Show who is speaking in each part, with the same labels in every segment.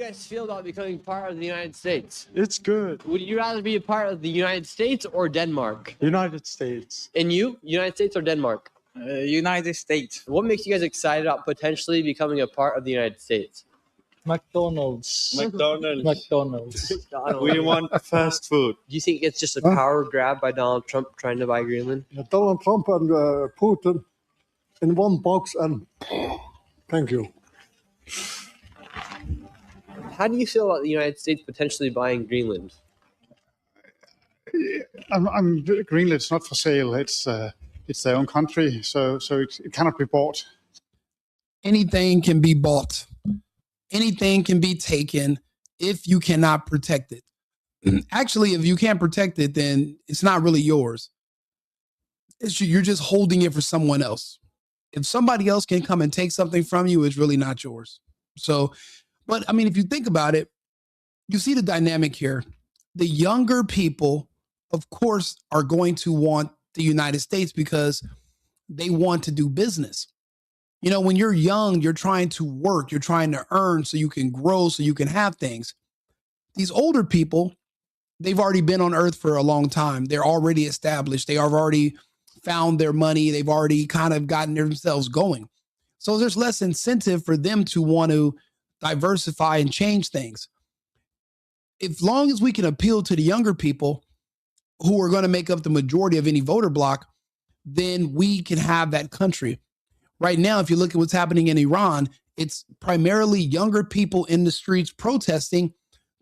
Speaker 1: You guys feel about becoming part of the United States?
Speaker 2: It's good.
Speaker 1: Would you rather be a part of the United States or Denmark?
Speaker 2: United States.
Speaker 1: And you, United States or Denmark?
Speaker 3: United States.
Speaker 1: What makes you guys excited about potentially becoming a part of the United States?
Speaker 4: McDonald's.
Speaker 3: McDonald's.
Speaker 2: We want fast food.
Speaker 1: Do you think it's just a power grab by Donald Trump trying to buy Greenland?
Speaker 5: Donald Trump and Putin in one box, and thank you.
Speaker 1: How do you feel about the United States potentially buying Greenland?
Speaker 6: Greenland's not for sale. It's their own country, so it cannot be bought.
Speaker 7: Anything can be bought. Anything can be taken if you cannot protect it. Actually, if you can't protect it, then it's not really yours. You're just holding it for someone else. If somebody else can come and take something from you, it's really not yours. So, but I mean, if you think about it, you see the dynamic here. The younger people, of course, are going to want the United States because they want to do business. You know, when you're young, you're trying to work, you're trying to earn so you can grow, so you can have things. These older people, they've already been on earth for a long time. They're already established. They have already found their money. They've already kind of gotten themselves going. So there's less incentive for them to want to diversify and change things. As long as we can appeal to the younger people who are going to make up the majority of any voter bloc, then we can have that country. Right now, if you look at what's happening in Iran, it's primarily younger people in the streets protesting.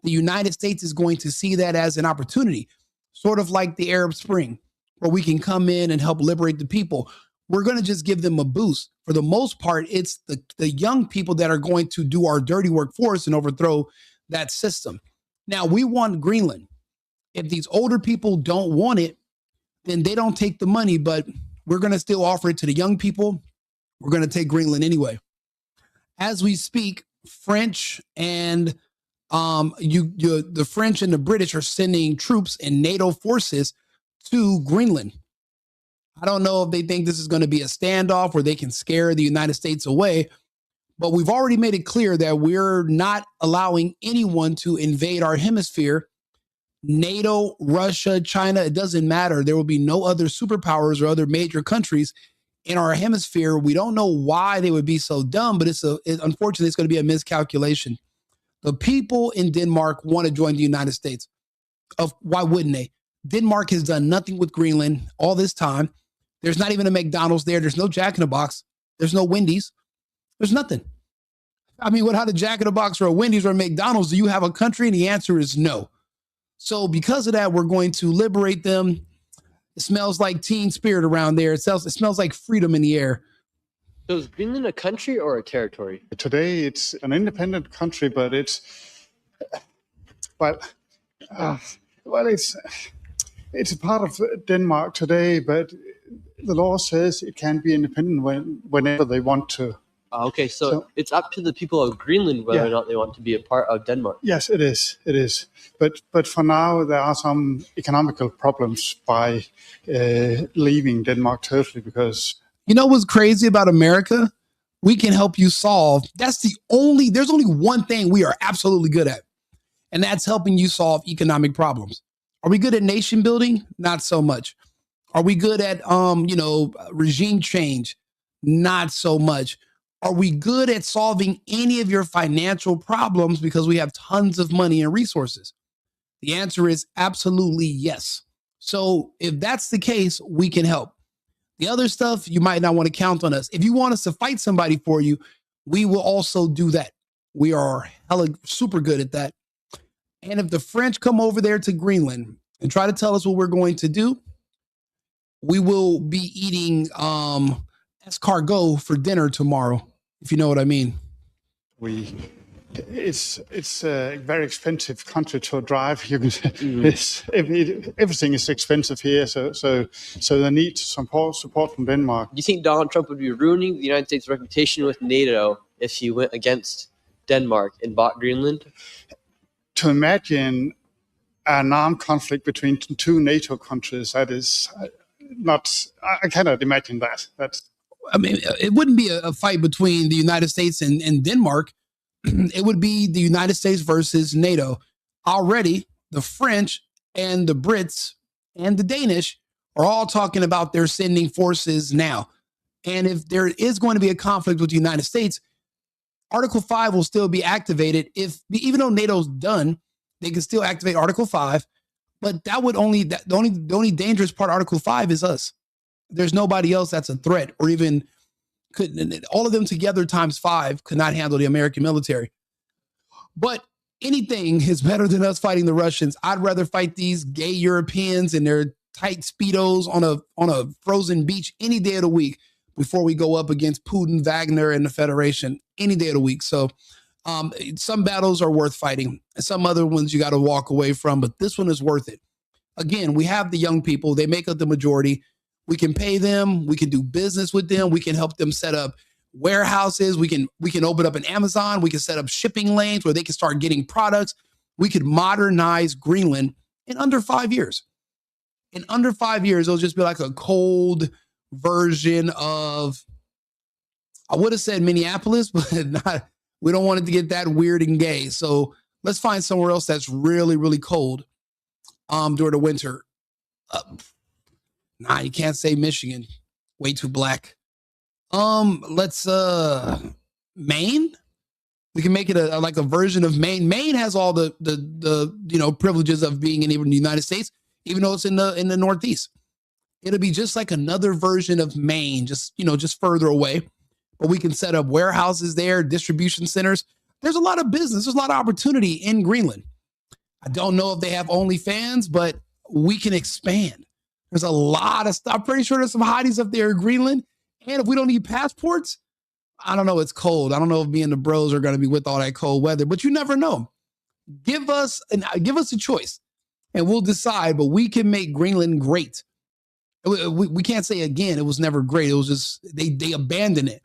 Speaker 7: The United States is going to see that as an opportunity, sort of like the Arab Spring, where we can come in and help liberate the people. We're going to just give them a boost. For the most part, it's the young people that are going to do our dirty work for us and overthrow that system. Now, we want Greenland. If these older people don't want it, then they don't take the money, but we're going to still offer it to the young people. We're going to take Greenland anyway. As we speak, French and the French and the British are sending troops and NATO forces to Greenland. I don't know if they think this is going to be a standoff where they can scare the United States away, but we've already made it clear that we're not allowing anyone to invade our hemisphere. NATO, Russia, China, it doesn't matter. There will be no other superpowers or other major countries in our hemisphere. We don't know why they would be so dumb, but unfortunately, it's going to be a miscalculation. The people in Denmark want to join the United States. Why wouldn't they? Denmark has done nothing with Greenland all this time. There's not even a McDonald's there. There's no Jack in the Box. There's no Wendy's. There's nothing. I mean, without a Jack in the Box or a Wendy's or a McDonald's, do you have a country? And the answer is no. So because of that, we're going to liberate them. It smells like teen spirit around there. It smells like freedom in the air.
Speaker 1: So is Greenland a country or a territory?
Speaker 6: Today, it's an independent country, but it's a part of Denmark today. But the law says it can be independent whenever they want to.
Speaker 1: Okay, so it's up to the people of Greenland whether or not they want to be a part of Denmark.
Speaker 6: Yes, it is. It is. But for now, there are some economical problems by leaving Denmark totally because...
Speaker 7: You know what's crazy about America? We can help you solve. There's only one thing we are absolutely good at, and that's helping you solve economic problems. Are we good at nation building? Not so much. Are we good at, regime change? Not so much. Are we good at solving any of your financial problems because we have tons of money and resources? The answer is absolutely yes. So if that's the case, we can help. The other stuff, you might not want to count on us. If you want us to fight somebody for you, we will also do that. We are super good at that. And if the French come over there to Greenland and try to tell us what we're going to do, we will be eating escargot for dinner tomorrow, if you know what I mean.
Speaker 6: It's a very expensive country to drive. You can everything is expensive here, so they need some support from Denmark.
Speaker 1: Do you think Donald Trump would be ruining the United States' reputation with NATO if he went against Denmark and bought Greenland?
Speaker 6: To imagine an armed conflict between two NATO countries, that is not. I cannot imagine that.
Speaker 7: I mean, it wouldn't be a fight between the United States and Denmark. it would be the United States versus NATO. Already, the French and the Brits and the Danish are all talking about their sending forces now. And if there is going to be a conflict with the United States, Article 5 will still be activated. Even though NATO's done, they can still activate Article 5. But the only dangerous part of Article 5 is us. There's nobody else that's a threat, or even all of them together times 5 could not handle the American military. But anything is better than us fighting the Russians. I'd rather fight these gay Europeans in their tight Speedos on a frozen beach any day of the week before we go up against Putin, Wagner, and the Federation any day of the week. So some battles are worth fighting. Some other ones you got to walk away from, but this one is worth it. Again, we have the young people. They make up the majority. We can pay them. We can do business with them. We can help them set up warehouses. We can open up an Amazon. We can set up shipping lanes where they can start getting products. We could modernize Greenland in under 5 years. In under 5 years, it'll just be like a cold version of, I would have said Minneapolis, but not. We don't want it to get that weird and gay. So let's find somewhere else that's really, really cold during the winter. Nah, you can't say Michigan. Way too black. Let's Maine. We can make it like a version of Maine. Maine has all the privileges of being in the United States, even though it's in the Northeast. It'll be just like another version of Maine, just further away. But we can set up warehouses there, distribution centers. There's a lot of business. There's a lot of opportunity in Greenland. I don't know if they have OnlyFans, but we can expand. There's a lot of stuff. I'm pretty sure there's some hotties up there in Greenland. And if we don't need passports, I don't know. It's cold. I don't know if me and the bros are going to be with all that cold weather, but you never know. Give us a choice and we'll decide, but we can make Greenland great. We can't say again, it was never great. It was just, they abandoned it.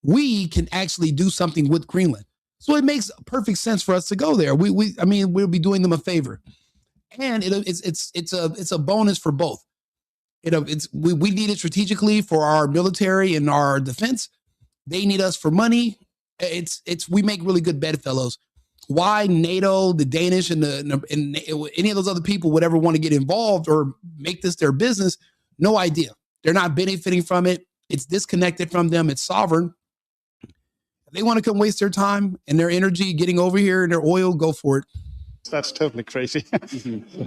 Speaker 7: We can actually do something with Greenland. So it makes perfect sense for us to go there. We'll be doing them a favor. And it's a bonus for both. We need it strategically for our military and our defense. They need us for money. We make really good bedfellows. Why NATO, the Danish, and any of those other people would ever want to get involved or make this their business? No idea. They're not benefiting from it. It's disconnected from them. It's sovereign. If they want to come waste their time and their energy getting over here and their oil, go for it.
Speaker 6: That's totally crazy.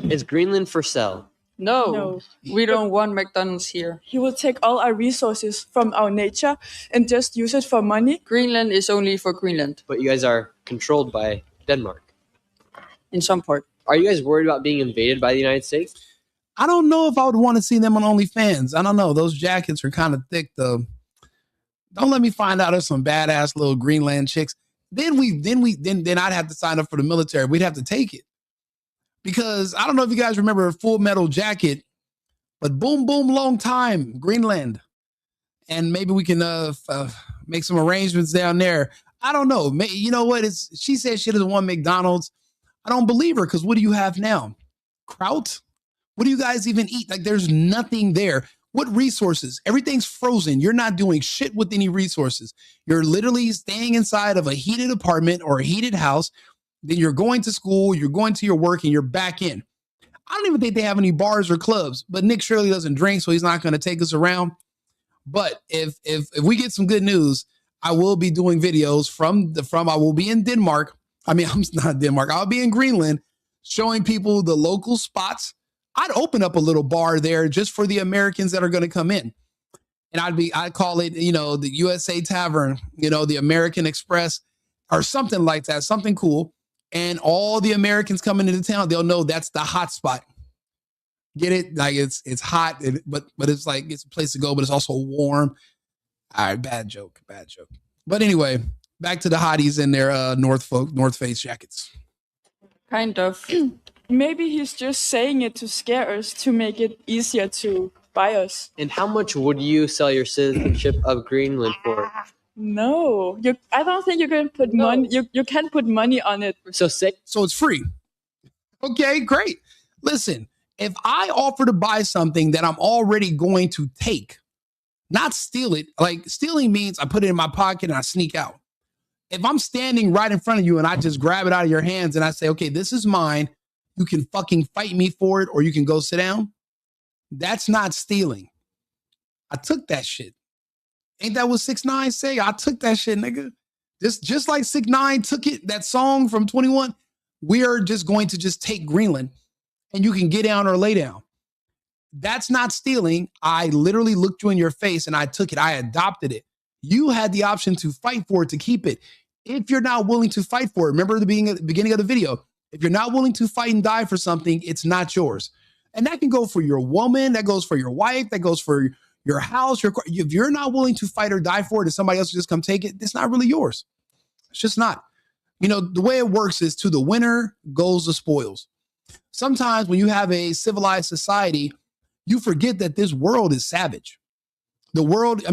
Speaker 1: Is Greenland for sale?
Speaker 8: No, we don't want McDonald's here.
Speaker 9: He will take all our resources from our nature and just use it for money.
Speaker 8: Greenland is only for Greenland.
Speaker 1: But you guys are controlled by Denmark.
Speaker 8: In some part.
Speaker 1: Are you guys worried about being invaded by the United States?
Speaker 7: I don't know if I would want to see them on OnlyFans. I don't know. Those jackets are kind of thick, though. Don't let me find out there's some badass little Greenland chicks. Then I'd have to sign up for the military. We'd have to take it. Because I don't know if you guys remember Full Metal Jacket, but boom, boom, long time, Greenland. And maybe we can make some arrangements down there. I don't know. You know what? She said she doesn't want McDonald's. I don't believe her, because what do you have now? Kraut? What do you guys even eat? Like, there's nothing there. What resources? Everything's frozen. You're not doing shit with any resources. You're literally staying inside of a heated apartment or a heated house. Then you're going to school, you're going to your work, and you're back in. I don't even think they have any bars or clubs, but Nick Shirley doesn't drink, so he's not going to take us around. But if we get some good news, I will be doing videos I will be in Denmark. I mean, I'm not Denmark. I'll be in Greenland showing people the local spots. I'd open up a little bar there just for the Americans that are going to come in. And I'd call it, the USA Tavern, the American Express or something like that, something cool. And all the Americans coming into town, they'll know that's the hot spot. Get it? Like it's hot, but it's like it's a place to go, but it's also warm. All right, bad joke. But anyway, back to the hotties in their North Face jackets.
Speaker 8: Kind of.
Speaker 9: Maybe he's just saying it to scare us, to make it easier to buy us.
Speaker 1: And how much would you sell your citizenship of Greenland for?
Speaker 9: No, I don't think you can put money. You can't put money on it.
Speaker 1: So
Speaker 7: it's free. Okay, great. Listen, if I offer to buy something that I'm already going to take, not steal it. Like, stealing means I put it in my pocket and I sneak out. If I'm standing right in front of you and I just grab it out of your hands and I say, okay, this is mine, you can fucking fight me for it or you can go sit down. That's not stealing. I took that shit. Ain't that what 6ix9ine say? I took that shit, nigga. Just like 6ix9ine took it, that song from 21, we are just going to just take Greenland and you can get down or lay down. That's not stealing. I literally looked you in your face and I took it. I adopted it. You had the option to fight for it, to keep it. If you're not willing to fight for it, remember the beginning of the video, if you're not willing to fight and die for something, it's not yours. And that can go for your woman, that goes for your wife, that goes for your house. If you're not willing to fight or die for it and somebody else will just come take it, it's not really yours. It's just not. You know, the way it works is to the winner goes the spoils. Sometimes when you have a civilized society, you forget that this world is savage. The world,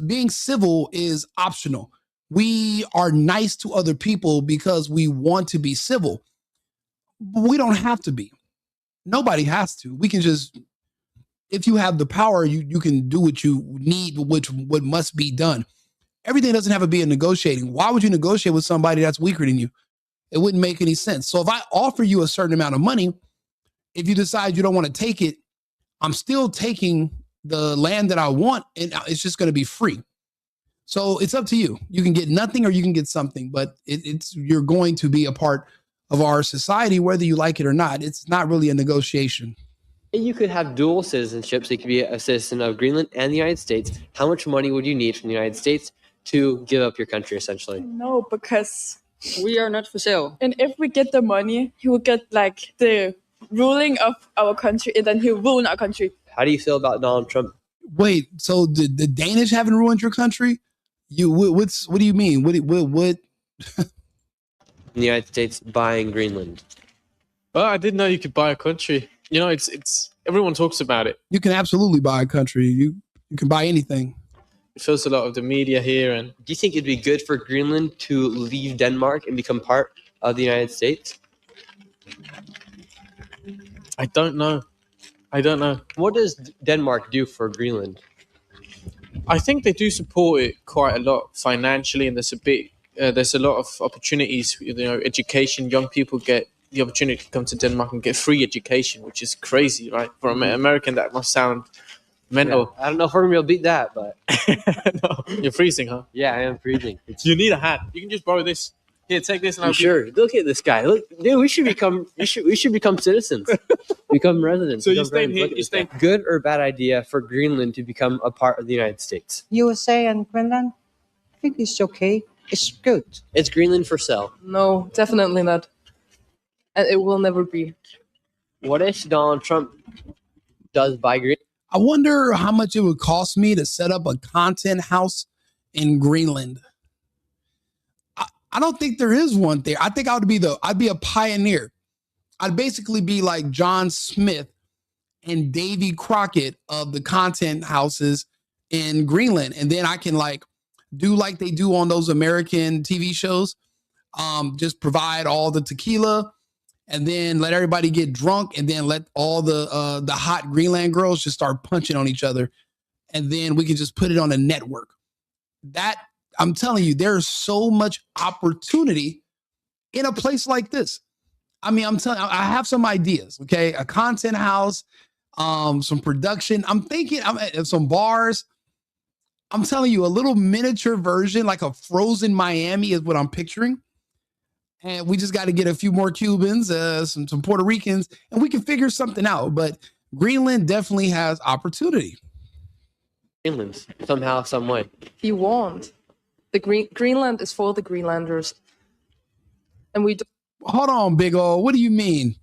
Speaker 7: being civil is optional. We are nice to other people because we want to be civil. But we don't have to be. Nobody has to. We can just, if you have the power, you can do what you need, what must be done. Everything doesn't have to be a negotiating. Why would you negotiate with somebody that's weaker than you? It wouldn't make any sense. So if I offer you a certain amount of money, if you decide you don't want to take it, I'm still taking the land that I want, and it's just going to be free. So it's up to you. You can get nothing or you can get something, but you're going to be a part of our society, whether you like it or not. It's not really a negotiation.
Speaker 1: And you could have dual citizenship, so you could be a citizen of Greenland and the United States. How much money would you need from the United States to give up your country, essentially?
Speaker 9: No, because
Speaker 8: We are not for sale.
Speaker 9: and if we get the money, he will get like the ruling of our country, and then he'll ruin our country.
Speaker 1: How do you feel about Donald Trump?
Speaker 7: Wait, so the Danish haven't ruined your country? What do you mean? What?
Speaker 1: The United States buying Greenland?
Speaker 3: Well, I didn't know you could buy a country. You know, it's everyone talks about it.
Speaker 7: You can absolutely buy a country. You can buy anything.
Speaker 3: It fills a lot of the media here, and
Speaker 1: Do you think it'd be good for Greenland to leave Denmark and become part of the United States?
Speaker 3: I don't know.
Speaker 1: What does Denmark do for Greenland?
Speaker 3: I think they do support it quite a lot financially, and there's a lot of opportunities. You know, education. Young people get the opportunity to come to Denmark and get free education, which is crazy, right? For an American, that must sound mental.
Speaker 1: Yeah, I don't know if we're gonna be able to beat that, but
Speaker 3: No, you're freezing, huh?
Speaker 1: yeah, I am freezing.
Speaker 3: You need a hat. You can just borrow this. Here, take this, and I'll
Speaker 1: Sure. Look at this guy. Look, dude, we should become citizens, become residents.
Speaker 3: So you
Speaker 1: become
Speaker 3: stayed
Speaker 1: friends.
Speaker 3: here-
Speaker 1: Look at
Speaker 3: you
Speaker 1: this guy.
Speaker 3: stayed-
Speaker 1: Good or bad idea for Greenland to become a part of the United States?
Speaker 10: USA and Greenland, I think it's okay. It's good.
Speaker 1: It's Greenland for sale.
Speaker 8: No, definitely not. And it will never be.
Speaker 1: What if Donald Trump does buy Greenland?
Speaker 7: I wonder how much it would cost me to set up a content house in Greenland. I don't think there is one there. I think I'd be a pioneer. I'd basically be like John Smith and Davy Crockett of the content houses in Greenland. And then I can do like they do on those American TV shows. Just provide all the tequila and then let everybody get drunk and then let all the hot Greenland girls just start punching on each other. And then we can just put it on a network. That, I'm telling you, there's so much opportunity in a place like this. I mean, I'm telling you, I have some ideas, okay? A content house, some production. I'm thinking some bars. I'm telling you, a little miniature version, like a frozen Miami is what I'm picturing. And we just got to get a few more Cubans, some Puerto Ricans, and we can figure something out. But Greenland definitely has opportunity.
Speaker 1: Greenland, somehow, some way.
Speaker 11: You won't. Greenland is for the Greenlanders. And we
Speaker 7: Hold on, big ol'. What do you mean?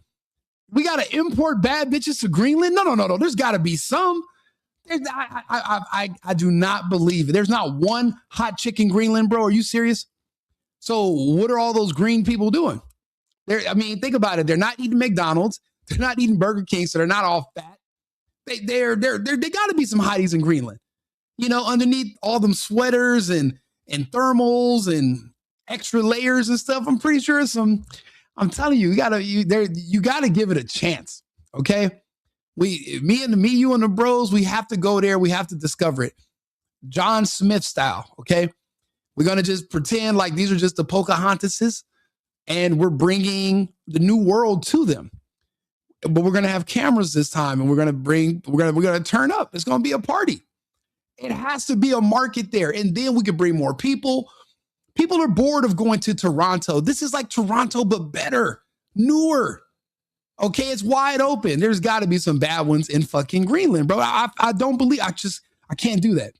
Speaker 7: We got to import bad bitches to Greenland? No. There's got to be some. I do not believe it. There's not one hot chick in Greenland, bro. Are you serious? So what are all those green people doing? Think about it. They're not eating McDonald's. They're not eating Burger King, so they're not all fat. They got to be some hotties in Greenland. You know, underneath all them sweaters and thermals and extra layers and stuff. I'm pretty sure I'm telling you, you gotta give it a chance. Okay. Me, you and the bros, we have to go there. We have to discover it. John Smith style. Okay. We're going to just pretend like these are just the Pocahontases and we're bringing the new world to them. But we're going to have cameras this time and we're going to turn up. It's going to be a party. It has to be a market there. And then we can bring more people. People are bored of going to Toronto. This is like Toronto, but better, newer. Okay, it's wide open. There's got to be some bad ones in fucking Greenland, bro. I don't believe, I can't do that.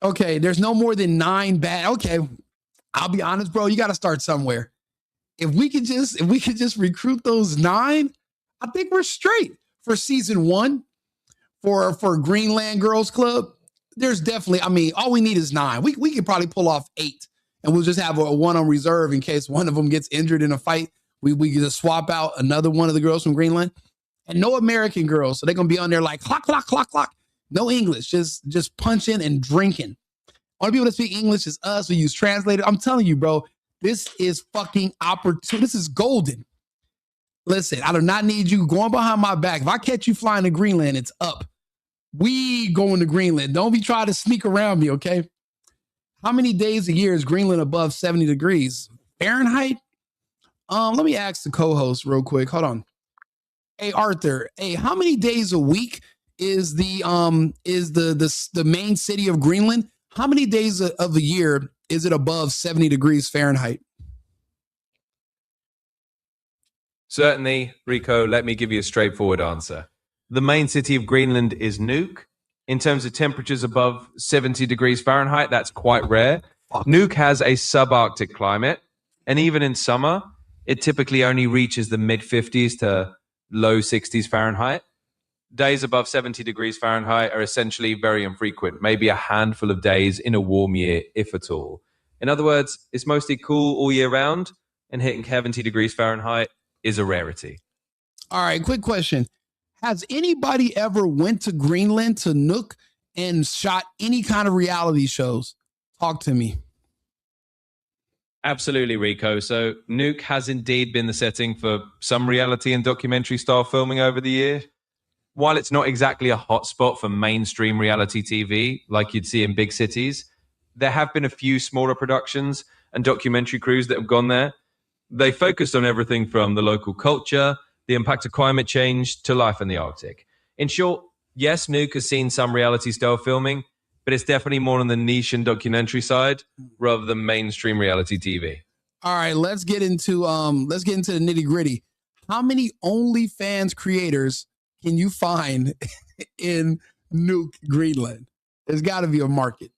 Speaker 7: Okay, there's no more than 9 bad. Okay, I'll be honest, bro. You got to start somewhere. If we could just recruit those 9, I think we're straight for season 1 for Greenland Girls Club. There's definitely, I mean, all we need is 9. We could probably pull off 8. And we'll just have a 1 on reserve in case one of them gets injured in a fight. We can just swap out another one of the girls from Greenland. And no American girls. So they're going to be on there like clock, clock, clock, clock. No English, just punching and drinking. Only people that speak English is us. We use translator. I'm telling you, bro, this is fucking opportunity. This is golden. Listen, I do not need you going behind my back. If I catch you flying to Greenland, it's up. We going to Greenland. Don't be trying to sneak around me, okay? How many days a year is Greenland above 70 degrees Fahrenheit? Let me ask the co-host real quick. Hold on. Hey, Arthur. Hey, how many days a week is the main city of Greenland? How many days of the year is it above 70 degrees Fahrenheit?
Speaker 12: Certainly, Rico, let me give you a straightforward answer. The main city of Greenland is Nuuk. In terms of temperatures above 70 degrees Fahrenheit, that's quite rare. Nuuk has a subarctic climate, and even in summer, it typically only reaches the mid-50s to low 60s Fahrenheit. Days above 70 degrees Fahrenheit are essentially very infrequent, maybe a handful of days in a warm year, if at all. In other words, it's mostly cool all year round, and hitting 70 degrees Fahrenheit is a rarity.
Speaker 7: All right, quick question. Has anybody ever went to Greenland, to Nuuk, and shot any kind of reality shows? Talk to me.
Speaker 12: Absolutely, Rico. So Nuuk has indeed been the setting for some reality and documentary style filming over the year. While it's not exactly a hotspot for mainstream reality TV like you'd see in big cities, there have been a few smaller productions and documentary crews that have gone there. They focused on everything from the local culture, the impact of climate change, to life in the Arctic. In short, yes, Nuuk has seen some reality style filming, but it's definitely more on the niche and documentary side rather than mainstream reality TV.
Speaker 7: All right, let's get into the nitty gritty. How many OnlyFans creators can you find in Nuuk, Greenland? There's got to be a market.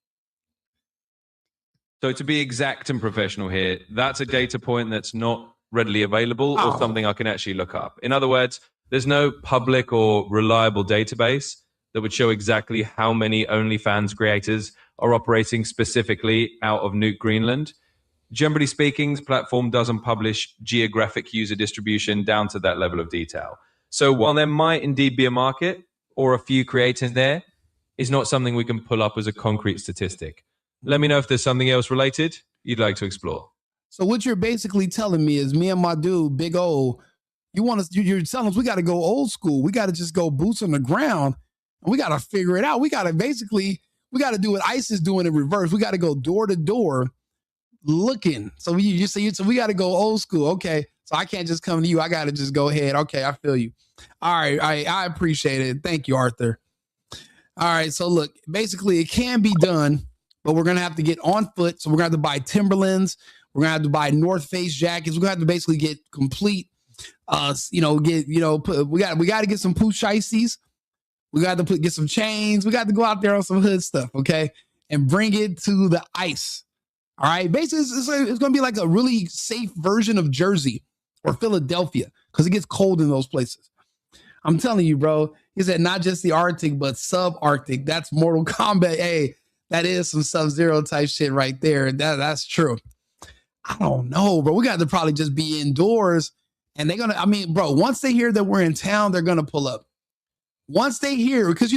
Speaker 12: So to be exact and professional here, that's a data point that's not readily available or something I can actually look up. In other words, there's no public or reliable database that would show exactly how many OnlyFans creators are operating specifically out of Nuuk, Greenland. Generally speaking, the platform doesn't publish geographic user distribution down to that level of detail. So while there might indeed be a market or a few creators there, it's not something we can pull up as a concrete statistic. Let me know if there's something else related you'd like to explore.
Speaker 7: So what you're basically telling me is me and my dude, Big O, you're telling us we got to go old school. We got to just go boots on the ground. And we got to figure it out. We got to do what ICE is doing in reverse. We got to go door to door looking. So we got to go old school. Okay. So I can't just come to you. I got to just go ahead. Okay. I feel you. All right. I appreciate it. Thank you, Arthur. All right. So look, basically it can be done, but we're going to have to get on foot. So we're going to have to buy Timberlands. We're going to have to buy North Face jackets. We're going to have to basically get complete, we got to get some pooch ices. We got to get some chains. We got to go out there on some hood stuff, okay? And bring it to the ice. All right. Basically, it's going to be like a really safe version of Jersey or Philadelphia because it gets cold in those places. I'm telling you, bro. He said not just the Arctic, but subarctic. That's Mortal Kombat. Hey, that is some Sub-Zero type shit right there. That's true. I don't know, bro. We got to probably just be indoors. And they're going to, bro, once they hear that we're in town, they're going to pull up. Once they hear, because,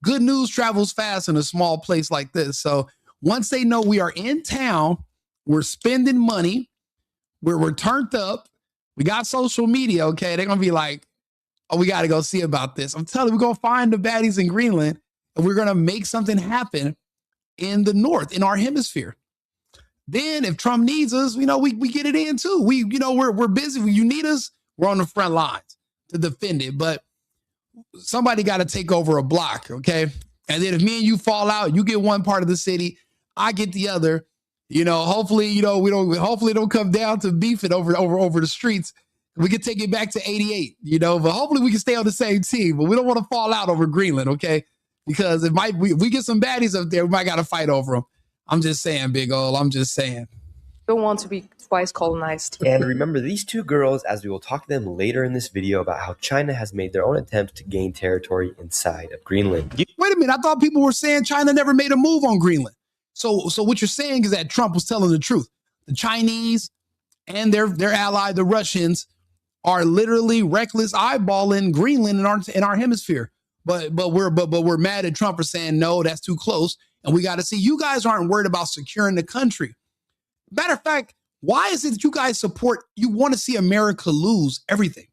Speaker 7: good news travels fast in a small place like this. So once they know we are in town, we're spending money, we're turned up, we got social media, okay? They're going to be like, oh, we got to go see about this. I'm telling you, we're going to find the baddies in Greenland, and we're going to make something happen in the north, in our hemisphere. Then if Trump needs us, we get it in too. We're busy. When you need us, we're on the front lines to defend it. But somebody got to take over a block, okay? And then if me and you fall out, you get one part of the city, I get the other. Hopefully, hopefully it don't come down to beefing over the streets. We can take it back to 88, but hopefully we can stay on the same team. But we don't want to fall out over Greenland, okay? Because if we get some baddies up there, we might got to fight over them. I'm just saying, big ol'. I'm just saying.
Speaker 11: Don't want to be twice colonized.
Speaker 13: And remember these two girls, as we will talk to them later in this video about how China has made their own attempt to gain territory inside of Greenland.
Speaker 7: Wait a minute. I thought people were saying China never made a move on Greenland. So what you're saying is that Trump was telling the truth. The Chinese and their ally, the Russians, are literally reckless eyeballing Greenland in our hemisphere. But we're mad at Trump for saying, no, that's too close. And we got to see, you guys aren't worried about securing the country. Matter of fact, why is it that you guys you want to see America lose everything?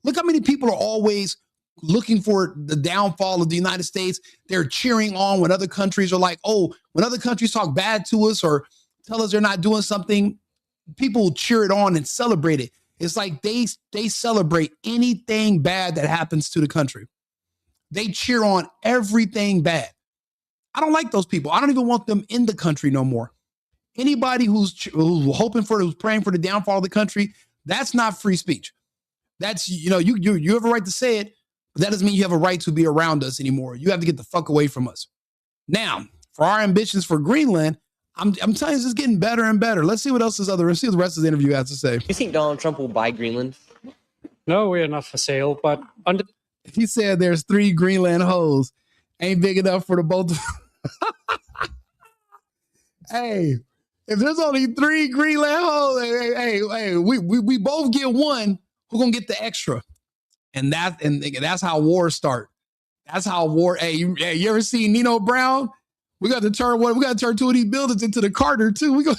Speaker 7: Look how many people are always looking for the downfall of the United States. They're cheering on when other countries are like, oh, when other countries talk bad to us or tell us they're not doing something, people cheer it on and celebrate it. It's like they celebrate anything bad that happens to the country. They cheer on everything bad. I don't like those people. I don't even want them in the country no more. Anybody who's praying for the downfall of the country, that's not free speech. That's, you have a right to say it, but that doesn't mean you have a right to be around us anymore. You have to get the fuck away from us. Now, for our ambitions for Greenland, I'm telling you, it's getting better and better. Let's see what else is let's see what the rest of the interview has to say.
Speaker 1: Do you think Donald Trump will buy Greenland?
Speaker 4: No, we are not for sale, but
Speaker 7: he said there's 3 Greenland hoes. Ain't big enough for the both of Hey, if there's only 3 Greenland hoes, hey, we both get one, who's gonna get the extra? And that's how wars start. That's how war. Hey, you ever seen Nino Brown? We got to turn 2 of these buildings into the Carter too. We go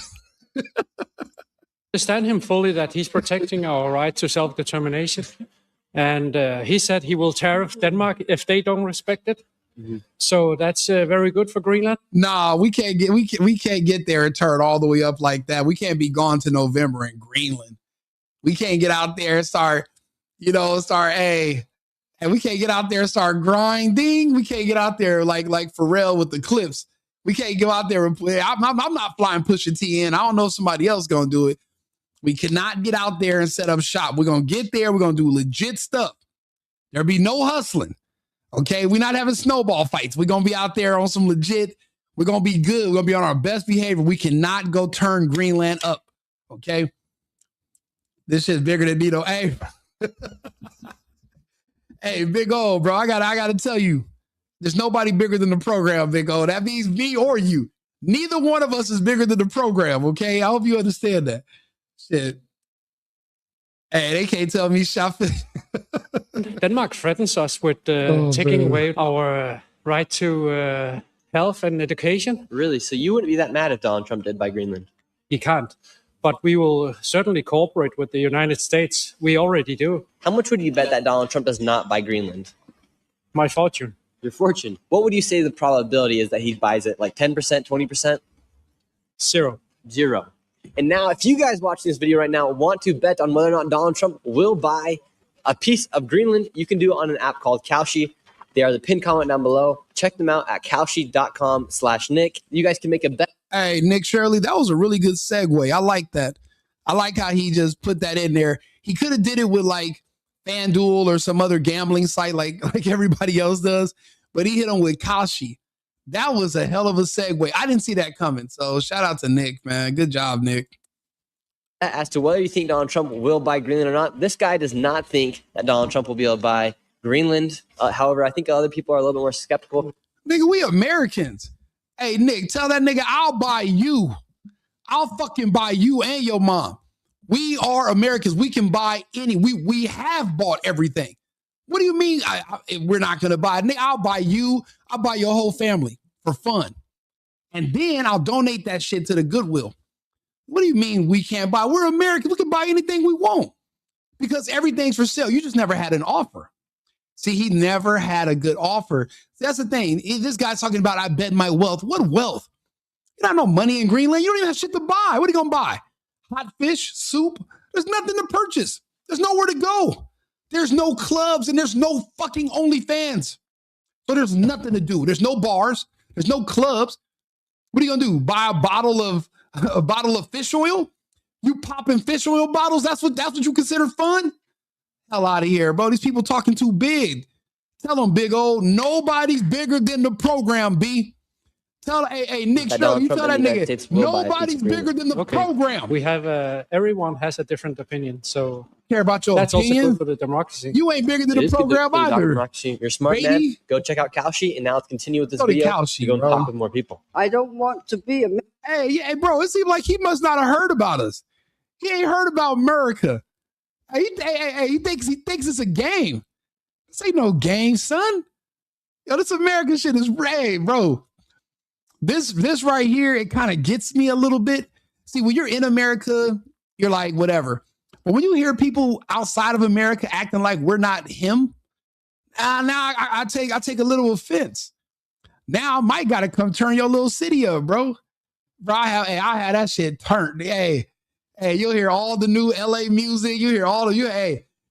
Speaker 4: understand him fully that he's protecting our right to self-determination. And he said he will tariff Denmark if they don't respect it. Mm-hmm. So that's very good for Greenland.
Speaker 7: Nah, we can't get there and turn all the way up like that. We can't be gone to November in Greenland. We can't get out there and start, and we can't get out there and start grinding. We can't get out there like Pharrell with the clips. We can't go out there and play. I'm not flying Pusha T in. I don't know if somebody else gonna do it. We cannot get out there and set up shop. We're gonna get there. We're gonna do legit stuff. There'll be no hustling. Okay, we're not having snowball fights. We're gonna be out there on some legit. We're gonna be good. We're gonna be on our best behavior. We cannot go turn Greenland up. Okay, this shit's bigger than Nito. Hey, hey, Big O, bro. I gotta tell you, there's nobody bigger than the program, Big O. That means me or you. Neither one of us is bigger than the program. Okay, I hope you understand that. Shit. Hey, they can't tell me shop.
Speaker 4: Denmark threatens us with taking away our right to health and education.
Speaker 1: Really? So you wouldn't be that mad if Donald Trump did buy Greenland?
Speaker 4: He can't. But we will certainly cooperate with the United States. We already do.
Speaker 1: How much would you bet that Donald Trump does not buy Greenland?
Speaker 4: My fortune.
Speaker 1: Your fortune. What would you say the probability is that he buys it? Like 10%, 20%? Zero. And now, if you guys watching this video right now want to bet on whether or not Donald Trump will buy a piece of Greenland, you can do it on an app called Kalshi. They are the pinned comment down below. Check them out at kalshi.com/Nick. You guys can make a bet.
Speaker 7: Hey, Nick Shirley, that was a really good segue. I like that. I like how he just put that in there. He could have did it with like FanDuel or some other gambling site like everybody else does, but he hit him with Kalshi. That was a hell of a segue. I didn't see that coming. So shout out to Nick, man. Good job, Nick.
Speaker 1: As to whether you think Donald Trump will buy Greenland or not, this guy does not think that Donald Trump will be able to buy Greenland. However, I think other people are a little bit more skeptical.
Speaker 7: Nigga, we Americans. Hey, Nick, tell that nigga I'll buy you. I'll fucking buy you and your mom. We are Americans. We can buy we have bought everything. What do you mean we're not going to buy it? Nick, I'll buy you. I'll buy your whole family for fun. And then I'll donate that shit to the Goodwill. What do you mean we can't buy? We're Americans. We can buy anything we want because everything's for sale. You just never had an offer. See, he never had a good offer. See, that's the thing. This guy's talking about, I bet my wealth. What wealth? You don't have no money in Greenland. You don't even have shit to buy. What are you going to buy? Hot fish, soup? There's nothing to purchase. There's nowhere to go. There's no clubs and there's no fucking OnlyFans. So there's nothing to do. There's no bars. There's no clubs. What are you gonna do? Buy a bottle of fish oil? You popping fish oil bottles? That's what you consider fun? Hell out of here, bro. These people talking too big. Tell them, big old, nobody's bigger than the program, B. Tell, hey, Nick Shirley, you tell that nigga, nobody's bigger than the program.
Speaker 4: We have, everyone has a different opinion, so
Speaker 7: care about your
Speaker 4: that's
Speaker 7: opinion.
Speaker 4: also good for the democracy.
Speaker 7: You ain't bigger than the program either.
Speaker 1: You're smart, man. Go check out Kalshi, and now let's continue with this video.
Speaker 7: Kalshi,
Speaker 1: go and talk with more people.
Speaker 10: I don't want to be a...
Speaker 7: Hey, bro, it seems like he must not have heard about us. He ain't heard about America. He thinks it's a game. This ain't no game, son. Yo, this American shit is raid, bro. This right here, it kind of gets me a little bit. See, when you're in America, you're like, whatever. But when you hear people outside of America acting like we're not him, now I take a little offense. Now I might gotta come turn your little city up, bro. Bro, I had that shit turned. Hey, you'll hear all the new LA music. You hear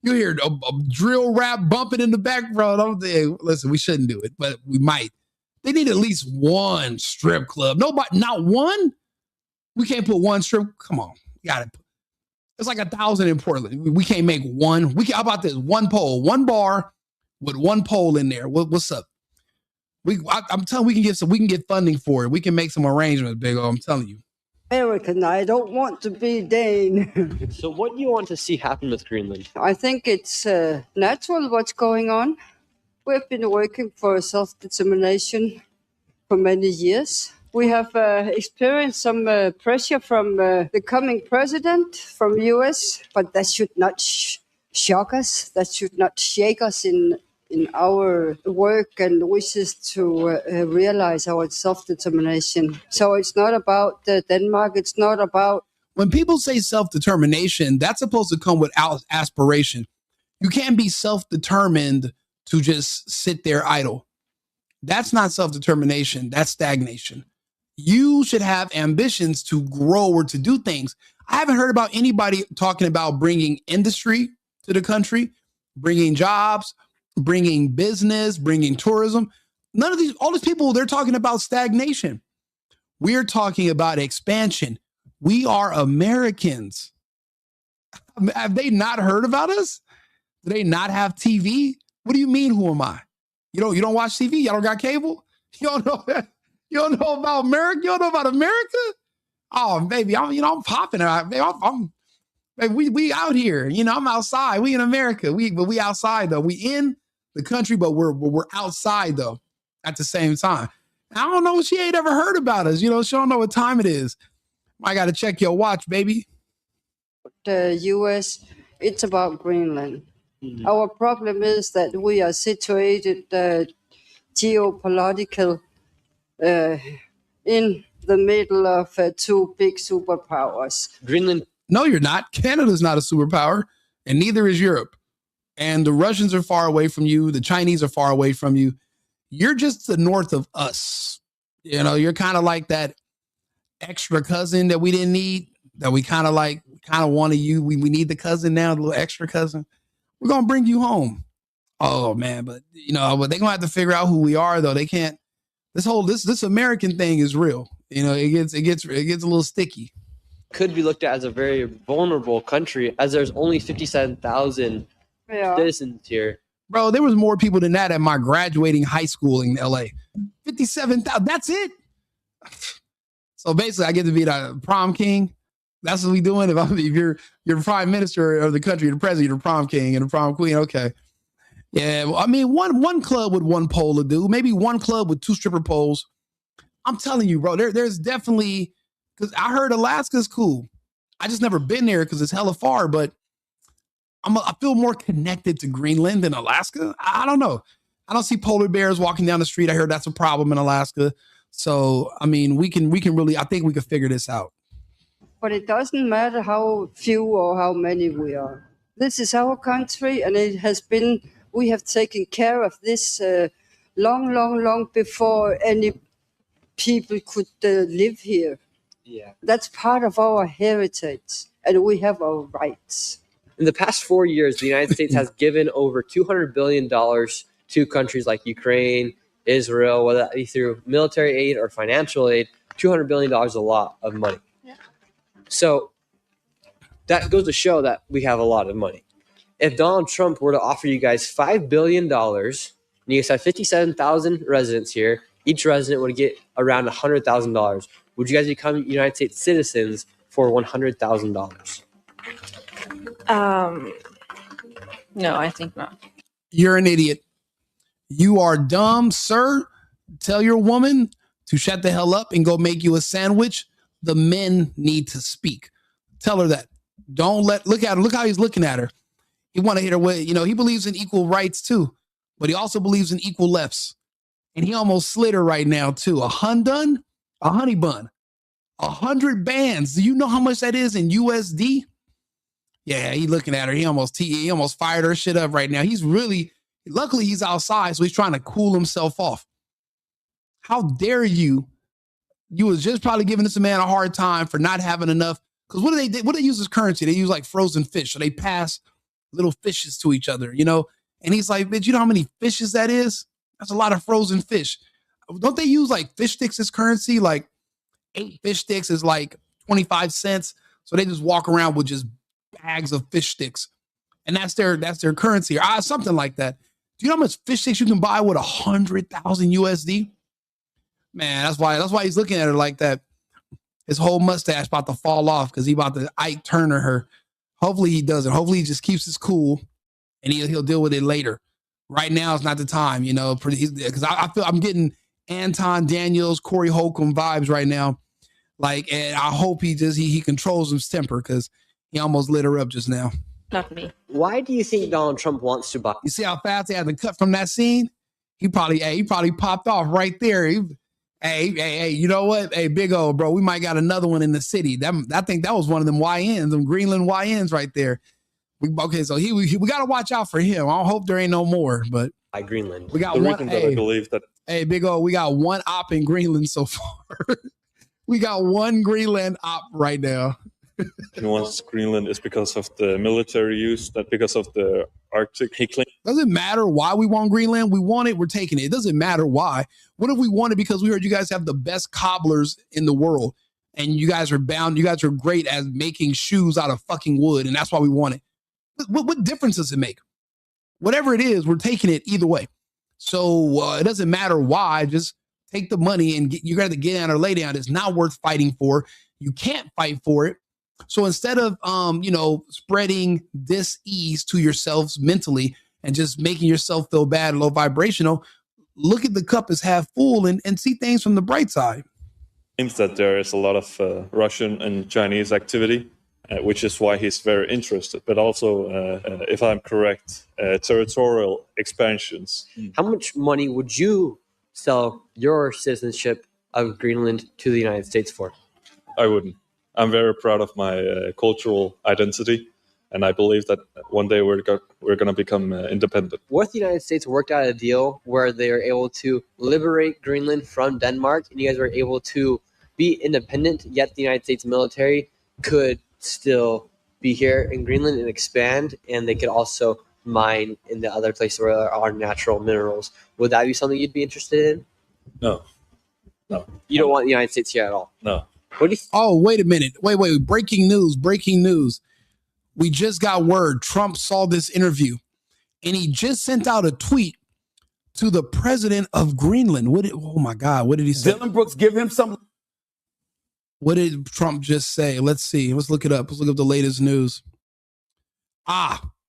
Speaker 7: you hear a drill rap bumping in the background. Listen, we shouldn't do it, but we might. They need at least one strip club. Nobody, not one. We can't put one strip. Come on, you got it. It's like 1,000 in Portland. We can't make one. How about this? One pole, one bar with one pole in there. What's up? I'm telling you, we can get funding for it. We can make some arrangements, Big O. I'm telling you.
Speaker 10: American. I don't want to be Dane.
Speaker 1: So what do you want to see happen with Greenland?
Speaker 10: I think it's natural what's going on. We've been working for self-determination for many years. We have experienced some pressure from the coming president from US, but that should not shock us. That should not shake us in our work and wishes to realize our self-determination. So it's not about Denmark. It's not about...
Speaker 7: When people say self-determination, that's supposed to come without aspiration. You can't be self-determined to just sit there idle. That's not self-determination. That's stagnation. You should have ambitions to grow or to do things. I haven't heard about anybody talking about bringing industry to the country, bringing jobs, bringing business, bringing tourism. All these people, they're talking about stagnation. We're talking about expansion. We are Americans. Have they not heard about us? Do they not have TV? What do you mean, who am I? You don't watch TV? Y'all don't got cable? You don't know that? You don't know about America? You don't know about America? Oh, baby, I'm popping. Baby, we out here. I'm outside. We in America. But we outside though. We in the country, but we're outside though. At the same time, I don't know. She ain't ever heard about us. She don't know what time it is. I got to check your watch, baby.
Speaker 10: The U.S. It's about Greenland. Mm-hmm. Our problem is that we are situated geopolitical in the middle of two big superpowers.
Speaker 1: Greenland.
Speaker 7: No, you're not. Canada's not a superpower, and neither is Europe. And the Russians are far away from you. The Chinese are far away from you. You're just the north of us. You're kind of like that extra cousin that we didn't need, that we kind of wanted you. We need the cousin now, the little extra cousin. We're going to bring you home. Oh, man. But, but they're going to have to figure out who we are, though. They can't. This American thing is real. It gets a little sticky.
Speaker 1: Could be looked at as a very vulnerable country, as there's only 57,000 citizens here.
Speaker 7: Bro, there was more people than that at my graduating high school in LA. 57,000. That's it. So basically, I get to be the prom king. That's what we doing. If you're prime minister of the country, you're the president, you're the prom king and the prom queen. Okay. Yeah. Well, I mean, one club with one pole to do. Maybe one club with two stripper poles. I'm telling you, bro, there's definitely, because I heard Alaska's cool. I just never been there because it's hella far, but I feel more connected to Greenland than Alaska. I don't know. I don't see polar bears walking down the street. I heard that's a problem in Alaska. So, I mean, we can really, I think we can figure this out.
Speaker 10: But it doesn't matter how few or how many we are. This is our country, and we have taken care of this long before any people could live here.
Speaker 1: Yeah.
Speaker 10: That's part of our heritage, and we have our rights.
Speaker 1: In the past 4 years, the United States has given over $200 billion to countries like Ukraine, Israel, whether that be through military aid or financial aid. $200 billion is a lot of money.
Speaker 9: Yeah.
Speaker 1: So that goes to show that we have a lot of money. If Donald Trump were to offer you guys $5 billion, and you guys have 57,000 residents here, each resident would get around $100,000. Would you guys become United States citizens for $100,000?
Speaker 8: No, I think not.
Speaker 7: You're an idiot. You are dumb, sir. Tell your woman to shut the hell up and go make you a sandwich. The men need to speak. Tell her that. Don't look at her. Look how he's looking at her. He want to hit her with, he believes in equal rights too, but he also believes in equal lefts. And he almost slid her right now too. A honey bun, 100 bands. Do you know how much that is in USD? Yeah, he looking at her. He almost fired her shit up right now. Luckily he's outside, so he's trying to cool himself off. How dare you? You was just probably giving this man a hard time for not having enough. Because what do they use as currency? They use like frozen fish. So they pass little fishes to each other, And he's like, bitch, you know how many fishes that is? That's a lot of frozen fish. Don't they use like fish sticks as currency? Like 8 fish sticks is like 25 cents. So they just walk around with just bags of fish sticks. And that's their currency or something like that. Do you know how much fish sticks you can buy with 100,000 USD? Man, that's why he's looking at her like that. His whole mustache about to fall off because he about to Ike Turner her. Hopefully he doesn't. Hopefully he just keeps his cool and he'll deal with it later. Right now is not the time, because I feel I'm getting Anton Daniels, Corey Holcomb vibes right now. And I hope he controls his temper because he almost lit her up just now.
Speaker 8: Not me.
Speaker 1: Why do you think Donald Trump wants to buy?
Speaker 7: You see how fast they had to cut from that scene? He probably popped off right there. Hey, you know what? Hey, big old bro, we might got another one in the city. I think that was one of them YNs, them Greenland YNs right there. So we got to watch out for him. I hope there ain't no more, but
Speaker 1: by Greenland.
Speaker 7: We got
Speaker 2: the
Speaker 7: one.
Speaker 2: reason that I believe that.
Speaker 7: Hey, big old, we got one op in Greenland so far. We got one Greenland op right now.
Speaker 2: He wants Greenland is because of the military use, not because of the Arctic. He claims.
Speaker 7: Doesn't matter why we want Greenland. We want it. We're taking it. It doesn't matter why. What if we want it because we heard you guys have the best cobblers in the world, and you guys are bound. You guys are great at making shoes out of fucking wood, and that's why we want it. What difference does it make? Whatever it is, we're taking it either way. So it doesn't matter why. Just take the money and you got to get down or lay down. It's not worth fighting for. You can't fight for it. So instead of spreading dis-ease to yourselves mentally and just making yourself feel bad, low vibrational, look at the cup as half full and see things from the bright side.
Speaker 2: Seems that there is a lot of Russian and Chinese activity, which is why he's very interested. But also, if I'm correct, territorial expansions.
Speaker 1: How much money would you sell your citizenship of Greenland to the United States for?
Speaker 2: I wouldn't. I'm very proud of my cultural identity, and I believe that one day we're going to become independent.
Speaker 1: What if the United States worked out a deal where they are able to liberate Greenland from Denmark, and you guys were able to be independent, yet the United States military could still be here in Greenland and expand, and they could also mine in the other places where there are natural minerals? Would that be something you'd be interested in?
Speaker 2: No.
Speaker 1: You don't want the United States here at all?
Speaker 2: No.
Speaker 1: What do you
Speaker 7: Oh, wait a minute. Wait. Breaking news. We just got word. Trump saw this interview and he just sent out a tweet to the president of Greenland. Oh my God. What did he say?
Speaker 14: Dylan Brooks, give him some.
Speaker 7: What did Trump just say? Let's see. Let's look it up. Let's look up the latest news.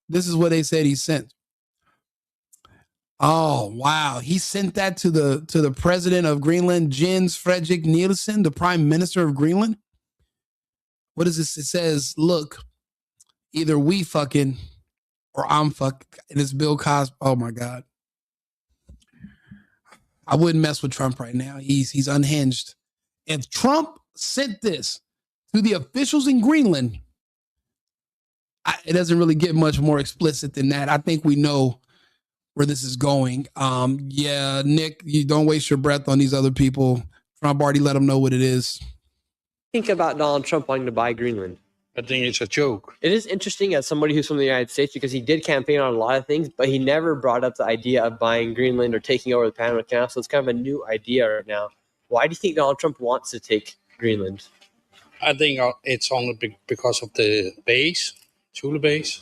Speaker 7: This is what they said he sent. Oh, wow. He sent that to the president of Greenland, Jens Frederik Nielsen, the prime minister of Greenland. What is this? It says, look, either we fucking or I'm fucking. And it's Bill Cosby. Oh, my God. I wouldn't mess with Trump right now. He's unhinged. If Trump sent this to the officials in Greenland, it doesn't really get much more explicit than that. I think we know where this is going. Yeah, Nick, you don't waste your breath on these other people Trump already let him know what it is.
Speaker 1: Think about Donald Trump wanting to buy Greenland.
Speaker 14: I think it's a joke.
Speaker 1: It is interesting as somebody who's from the United States because he did campaign on a lot of things, but he never brought up the idea of buying Greenland or taking over the Panama Canal. So it's kind of a new idea right now. Why do you think Donald Trump wants to take Greenland?
Speaker 14: I think it's only because of the base, Thule base,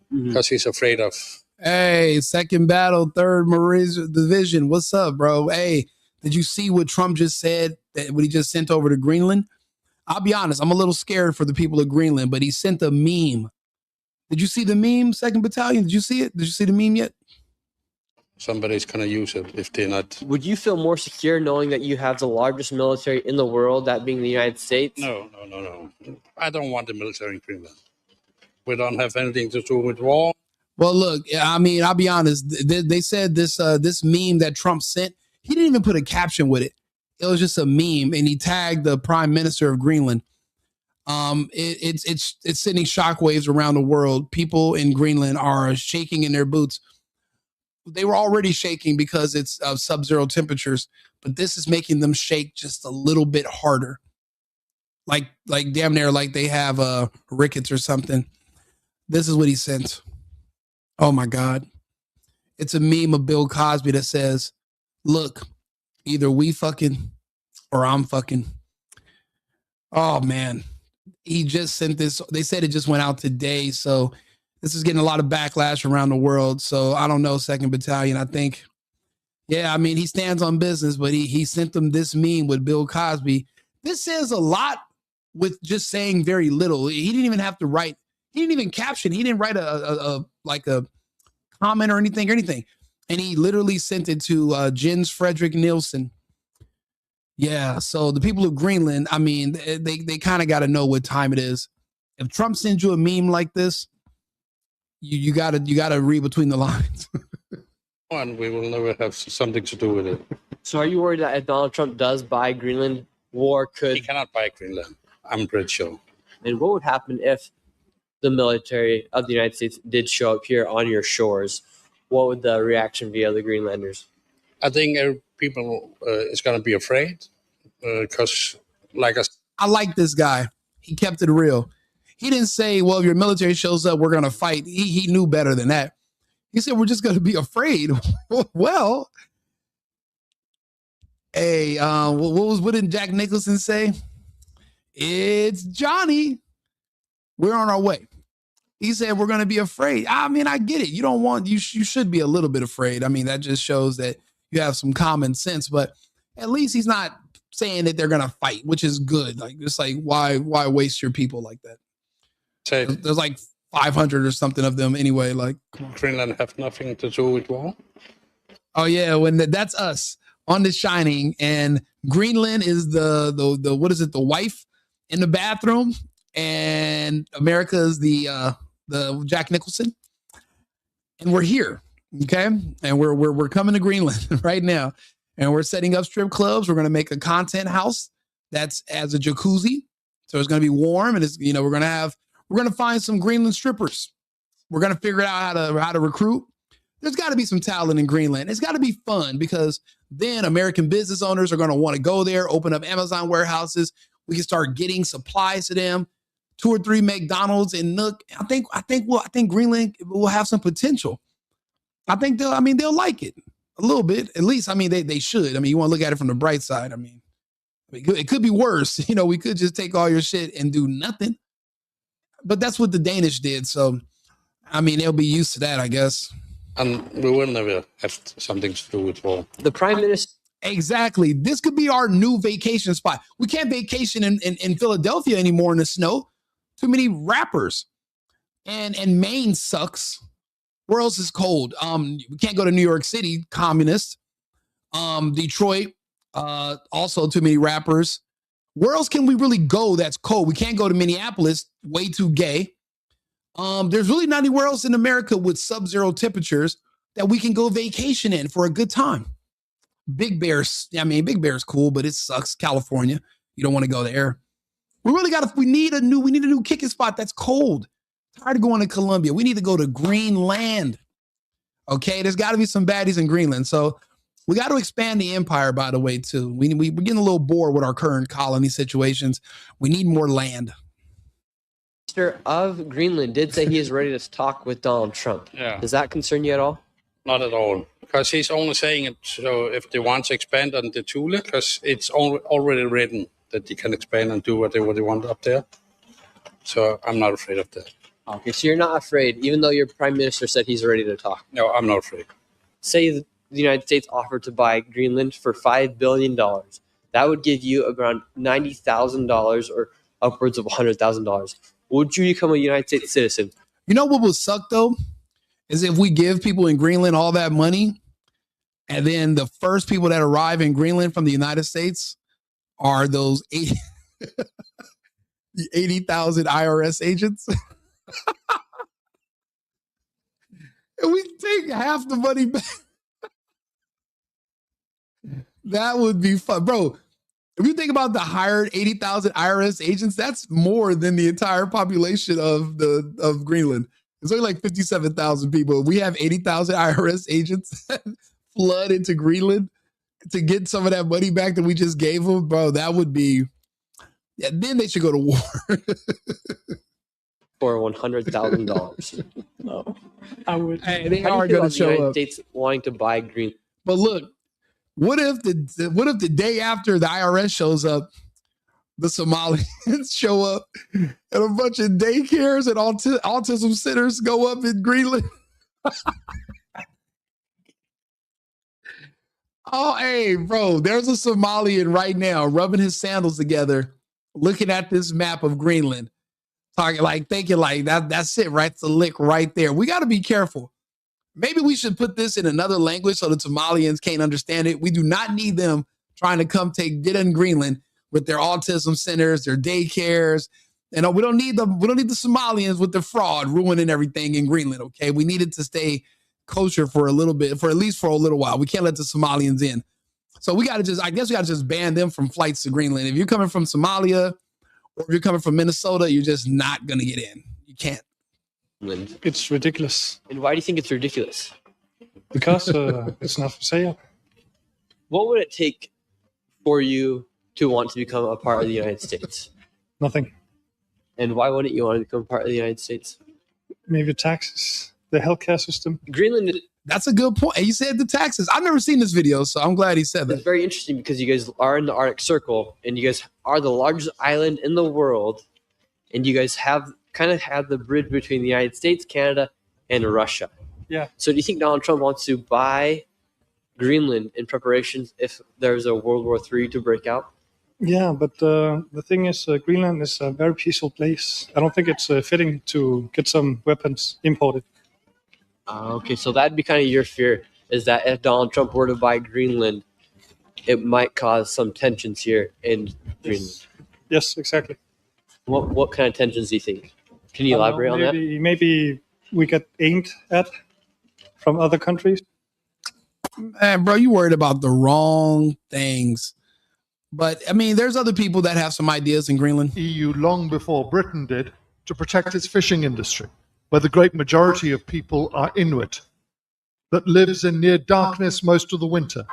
Speaker 14: because he's afraid of.
Speaker 7: Hey, 2nd Battle, 3rd Marine Division. What's up, bro? Hey, did you see what Trump just said, that what he just sent over to Greenland? I'll be honest, I'm a little scared for the people of Greenland, but he sent a meme. Did you see the meme, 2nd Battalion? Did you see it? Did you see the meme yet?
Speaker 14: Somebody's going to use it if they're not.
Speaker 1: Would you feel more secure knowing that you have the largest military in the world, that being the United States?
Speaker 14: No. I don't want the military in Greenland. We don't have anything to do with war.
Speaker 7: Well, look, I mean, I'll be honest. They said this meme that Trump sent, he didn't even put a caption with it. It was just a meme, and he tagged the Prime Minister of Greenland. It's sending shockwaves around the world. People in Greenland are shaking in their boots. They were already shaking because it's sub-zero temperatures, but this is making them shake just a little bit harder. Like damn near like they have rickets or something. This is what he sent. Oh my God. It's a meme of Bill Cosby that says, look, either we fucking or I'm fucking. Oh man. He just sent this. They said it just went out today. So this is getting a lot of backlash around the world. So I don't know, 2nd Battalion. I think, yeah, I mean, he stands on business, but he sent them this meme with Bill Cosby. This says a lot with just saying very little. He didn't even have to write. He didn't even caption. He didn't write a comment or anything. And he literally sent it to Jens Frederick Nielsen. Yeah. So the people of Greenland, I mean, they kind of got to know what time it is. If Trump sends you a meme like this, you gotta read between the lines.
Speaker 14: And we will never have something to do with it.
Speaker 1: So are you worried that if Donald Trump does buy Greenland, war could...
Speaker 14: He cannot buy Greenland. I'm pretty sure.
Speaker 1: And what would happen if the military of the United States did show up here on your shores? What would the reaction be of the Greenlanders?
Speaker 14: I think people is going to be afraid because,
Speaker 7: I like this guy. He kept it real. He didn't say, well, if your military shows up, we're going to fight. He knew better than that. He said, we're just going to be afraid. Well, hey, what did Jack Nicholson say? It's Johnny. We're on our way. He said, we're going to be afraid. I mean, I get it. You should be a little bit afraid. I mean, that just shows that you have some common sense, but at least he's not saying that they're going to fight, which is good. Like, just like, why waste your people like that? There's like 500 or something of them anyway. Like,
Speaker 14: Greenland have nothing to do with war.
Speaker 7: Oh yeah, that's us on The Shining, and Greenland is the what is it? The wife in the bathroom, and America is the Jack Nicholson, and we're here, okay, and we're coming to Greenland right now, and we're setting up strip clubs. We're gonna make a content house that's as a jacuzzi, so it's gonna be warm, and it's we're going to find some Greenland strippers. We're going to figure out how to recruit. There's got to be some talent in Greenland. It's got to be fun because then American business owners are going to want to go there, open up Amazon warehouses. We can start getting supplies to them. 2 or 3 McDonald's and Nook. I think Greenland will have some potential. I think they'll like it a little bit. At least, they should. You want to look at it from the bright side. It could be worse. We could just take all your shit and do nothing. But that's what the Danish did. So, they'll be used to that, I guess.
Speaker 14: And we will never have something to do with war.
Speaker 1: The Prime Minister.
Speaker 7: Exactly. This could be our new vacation spot. We can't vacation in Philadelphia anymore in the snow. Too many rappers. And Maine sucks. Where else is cold? We can't go to New York City, communist. Detroit, also too many rappers. Where else can we really go that's cold? We can't go to Minneapolis, way too gay. There's really not anywhere else in America with sub-zero temperatures that we can go vacation in for a good time. Big Bear's cool, but it sucks. California, you don't want to go there. We need a new kicking spot that's cold. Tired of going to Colombia. We need to go to Greenland. Okay, there's got to be some baddies in Greenland. So We got to expand the empire, by the way, too. We're getting a little bored with our current colony situations. We need more land.
Speaker 1: Minister of Greenland did say he is ready to talk with Donald Trump.
Speaker 14: Yeah.
Speaker 1: Does that concern you at all?
Speaker 14: Not at all, because he's only saying it so if they want to expand on the Thule, because it's already written that they can expand and do whatever they want up there. So I'm not afraid of that.
Speaker 1: Okay, so you're not afraid, even though your prime minister said he's ready to talk.
Speaker 14: No, I'm not afraid.
Speaker 1: Say the United States offered to buy Greenland for $5 billion. That would give you around $90,000 or upwards of $100,000. Would you become a United States citizen?
Speaker 7: You know what would suck, though? Is if we give people in Greenland all that money, and then the first people that arrive in Greenland from the United States are those 80,000 IRS agents. And we take half the money back. That would be fun. Bro, if you think about the hired 80,000 IRS agents, that's more than the entire population of Greenland. It's only like 57,000 people. We have 80,000 IRS agents flood into Greenland to get some of that money back that we just gave them. Bro, that would be... Yeah, then they should go to war.
Speaker 1: For $100,000.
Speaker 9: No, I would.
Speaker 7: Hey, they
Speaker 1: How
Speaker 7: are
Speaker 1: do you feel
Speaker 7: going
Speaker 1: about
Speaker 7: to
Speaker 1: the
Speaker 7: show
Speaker 1: United
Speaker 7: up.
Speaker 1: States wanting to buy Greenland?
Speaker 7: But look, what if the day after the IRS shows up, the Somalians show up and a bunch of daycares and autism centers go up in Greenland? Oh, hey, bro, there's a Somalian right now rubbing his sandals together, looking at this map of Greenland, talking like, thinking like that's it, right? It's a lick right there. We got to be careful. Maybe we should put this in another language so the Somalians can't understand it. We do not need them trying to come get in Greenland with their autism centers, their daycares. And we don't need the Somalians with the fraud ruining everything in Greenland. Okay, we need it to stay kosher for a little bit, for at least for a little while. We can't let the Somalians in. So we got to just ban them from flights to Greenland. If you're coming from Somalia or if you're coming from Minnesota, you're just not going to get in. You can't.
Speaker 15: It's ridiculous.
Speaker 1: And why do you think it's ridiculous?
Speaker 15: Because it's not for sale.
Speaker 1: What would it take for you to want to become a part of the United States?
Speaker 15: Nothing.
Speaker 1: And why wouldn't you want to become part of the United States?
Speaker 15: Maybe taxes, the healthcare system.
Speaker 1: Greenland.
Speaker 7: That's a good point. He said the taxes. I've never seen this video, so I'm glad he said that.
Speaker 1: It's very interesting because you guys are in the Arctic Circle and you guys are the largest island in the world, and you guys have the bridge between the United States, Canada, and Russia.
Speaker 15: Yeah.
Speaker 1: So do you think Donald Trump wants to buy Greenland in preparation if there's a World War III to break out?
Speaker 15: Yeah, but the thing is, Greenland is a very peaceful place. I don't think it's fitting to get some weapons imported.
Speaker 1: Okay, so that'd be kind of your fear, is that if Donald Trump were to buy Greenland, it might cause some tensions here in Greenland.
Speaker 15: Yes, exactly.
Speaker 1: What kind of tensions do you think? Can you elaborate on that?
Speaker 15: Maybe we get aimed at from other countries.
Speaker 7: Man, bro, you worried about the wrong things. But, I mean, there's other people that have some ideas in Greenland.
Speaker 5: EU long before Britain did to protect its fishing industry, where the great majority of people are Inuit, that lives in near darkness most of the winter.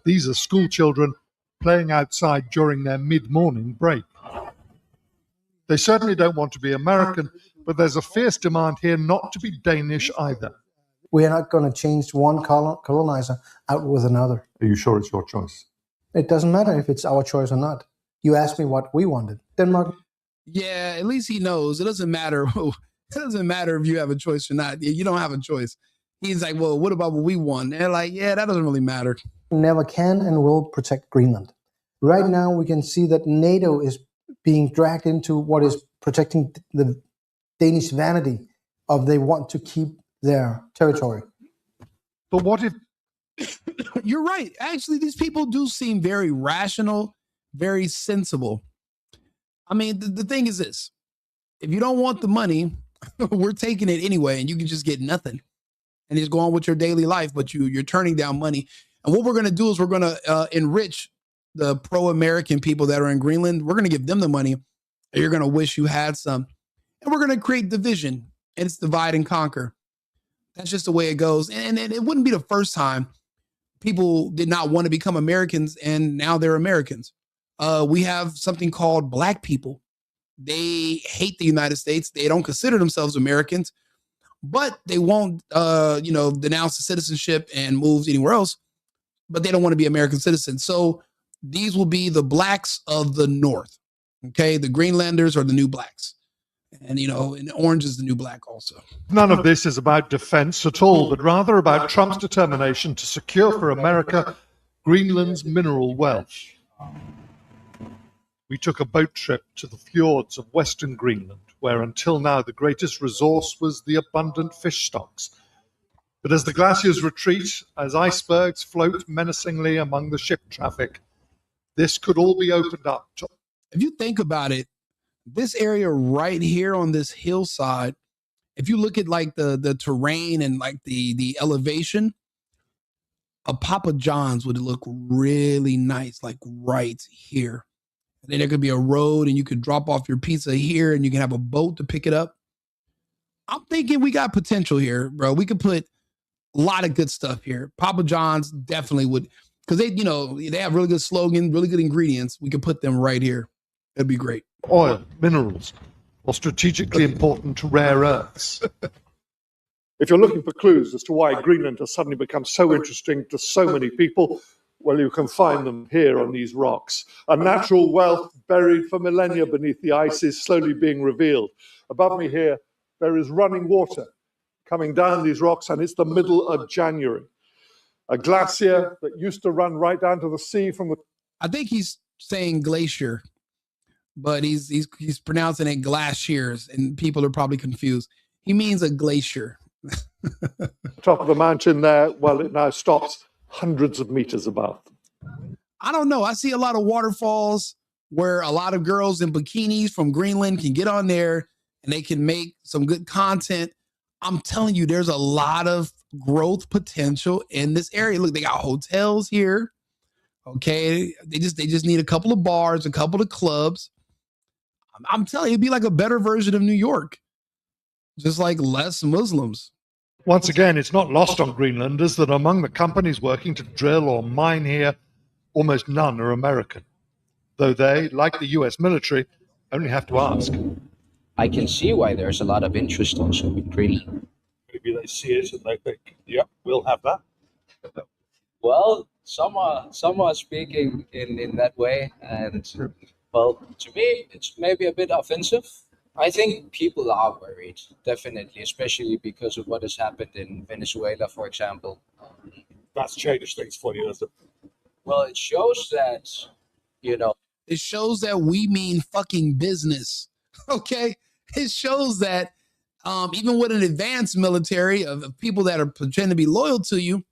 Speaker 5: These are school children playing outside during their mid-morning break. They certainly don't want to be American, but there's a fierce demand here not to be Danish either.
Speaker 16: We are not going to change one colonizer out with another.
Speaker 5: Are you sure it's your choice?
Speaker 16: It doesn't matter if it's our choice or not. You asked me what we wanted. Denmark.
Speaker 7: Yeah, at least he knows. It doesn't matter. It doesn't matter if you have a choice or not. You don't have a choice. He's like, well, what about what we want? They're like, yeah, that doesn't really matter.
Speaker 16: Never can and will protect Greenland. Right now, we can see that NATO is being dragged into what is protecting the Danish vanity of they want to keep their territory.
Speaker 5: But what if...
Speaker 7: You're right. Actually, these people do seem very rational, very sensible. I mean, the thing is this. If you don't want the money, we're taking it anyway, and you can just get nothing. And just go on with your daily life, but you're turning down money. And what we're going to do is we're going to enrich the pro-American people that are in Greenland. We're going to give them the money, and you're going to wish you had some. And we're going to create division, and it's divide and conquer. That's just the way it goes. And it wouldn't be the first time people did not want to become Americans and now they're Americans. We have something called Black people. They hate the United States. They don't consider themselves Americans, but they won't, denounce the citizenship and move anywhere else, but they don't want to be American citizens. So these will be the Blacks of the North. Okay. The Greenlanders are the new Blacks. And, and orange is the new black also.
Speaker 5: None of this is about defense at all, but rather about Trump's determination to secure for America Greenland's mineral wealth. We took a boat trip to the fjords of Western Greenland, where until now the greatest resource was the abundant fish stocks. But as the glaciers retreat, as icebergs float menacingly among the ship traffic, this could all be opened up to.
Speaker 7: If you think about it, this area right here on this hillside, if you look at like the terrain and like the elevation, a Papa John's would look really nice, like right here. And then there could be a road and you could drop off your pizza here and you can have a boat to pick it up. I'm thinking we got potential here, bro. We could put a lot of good stuff here. Papa John's definitely would, because they have really good slogan, really good ingredients. We could put them right here. That'd be great.
Speaker 5: Oil, minerals, or strategically important rare earths. If you're looking for clues as to why Greenland has suddenly become so interesting to so many people, well, you can find them here on these rocks. A natural wealth buried for millennia beneath the ice is slowly being revealed. Above me here, there is running water coming down these rocks, and it's the middle of January. A glacier that used to run right down to the sea from the...
Speaker 7: I think he's saying glacier, but he's pronouncing it glaciers, and people are probably confused. He means a glacier.
Speaker 5: top of the mountain there, well, it now stops hundreds of meters above.
Speaker 7: I don't know. I see a lot of waterfalls where a lot of girls in bikinis from Greenland can get on there and they can make some good content. I'm telling you, there's a lot of growth potential in this area. Look, they got hotels here. Okay. They just need a couple of bars, a couple of clubs. I'm telling you, it'd be like a better version of New York. Just like less Muslims.
Speaker 5: Once again, it's not lost on Greenlanders that among the companies working to drill or mine here, almost none are American. Though they, like the US military, only have to ask.
Speaker 17: I can see why there's a lot of interest also in Greenland.
Speaker 5: Maybe they see it and they think, yep, we'll have that.
Speaker 17: Well, some are speaking in that way, and well, to me, it's maybe a bit offensive. I think people are worried, definitely, especially because of what has happened in Venezuela, for example.
Speaker 5: That's changed things for you, isn't it?
Speaker 17: Well, it shows that,
Speaker 7: It shows that we mean fucking business. Okay? It shows that even with an advanced military of people that are pretending to be loyal to you,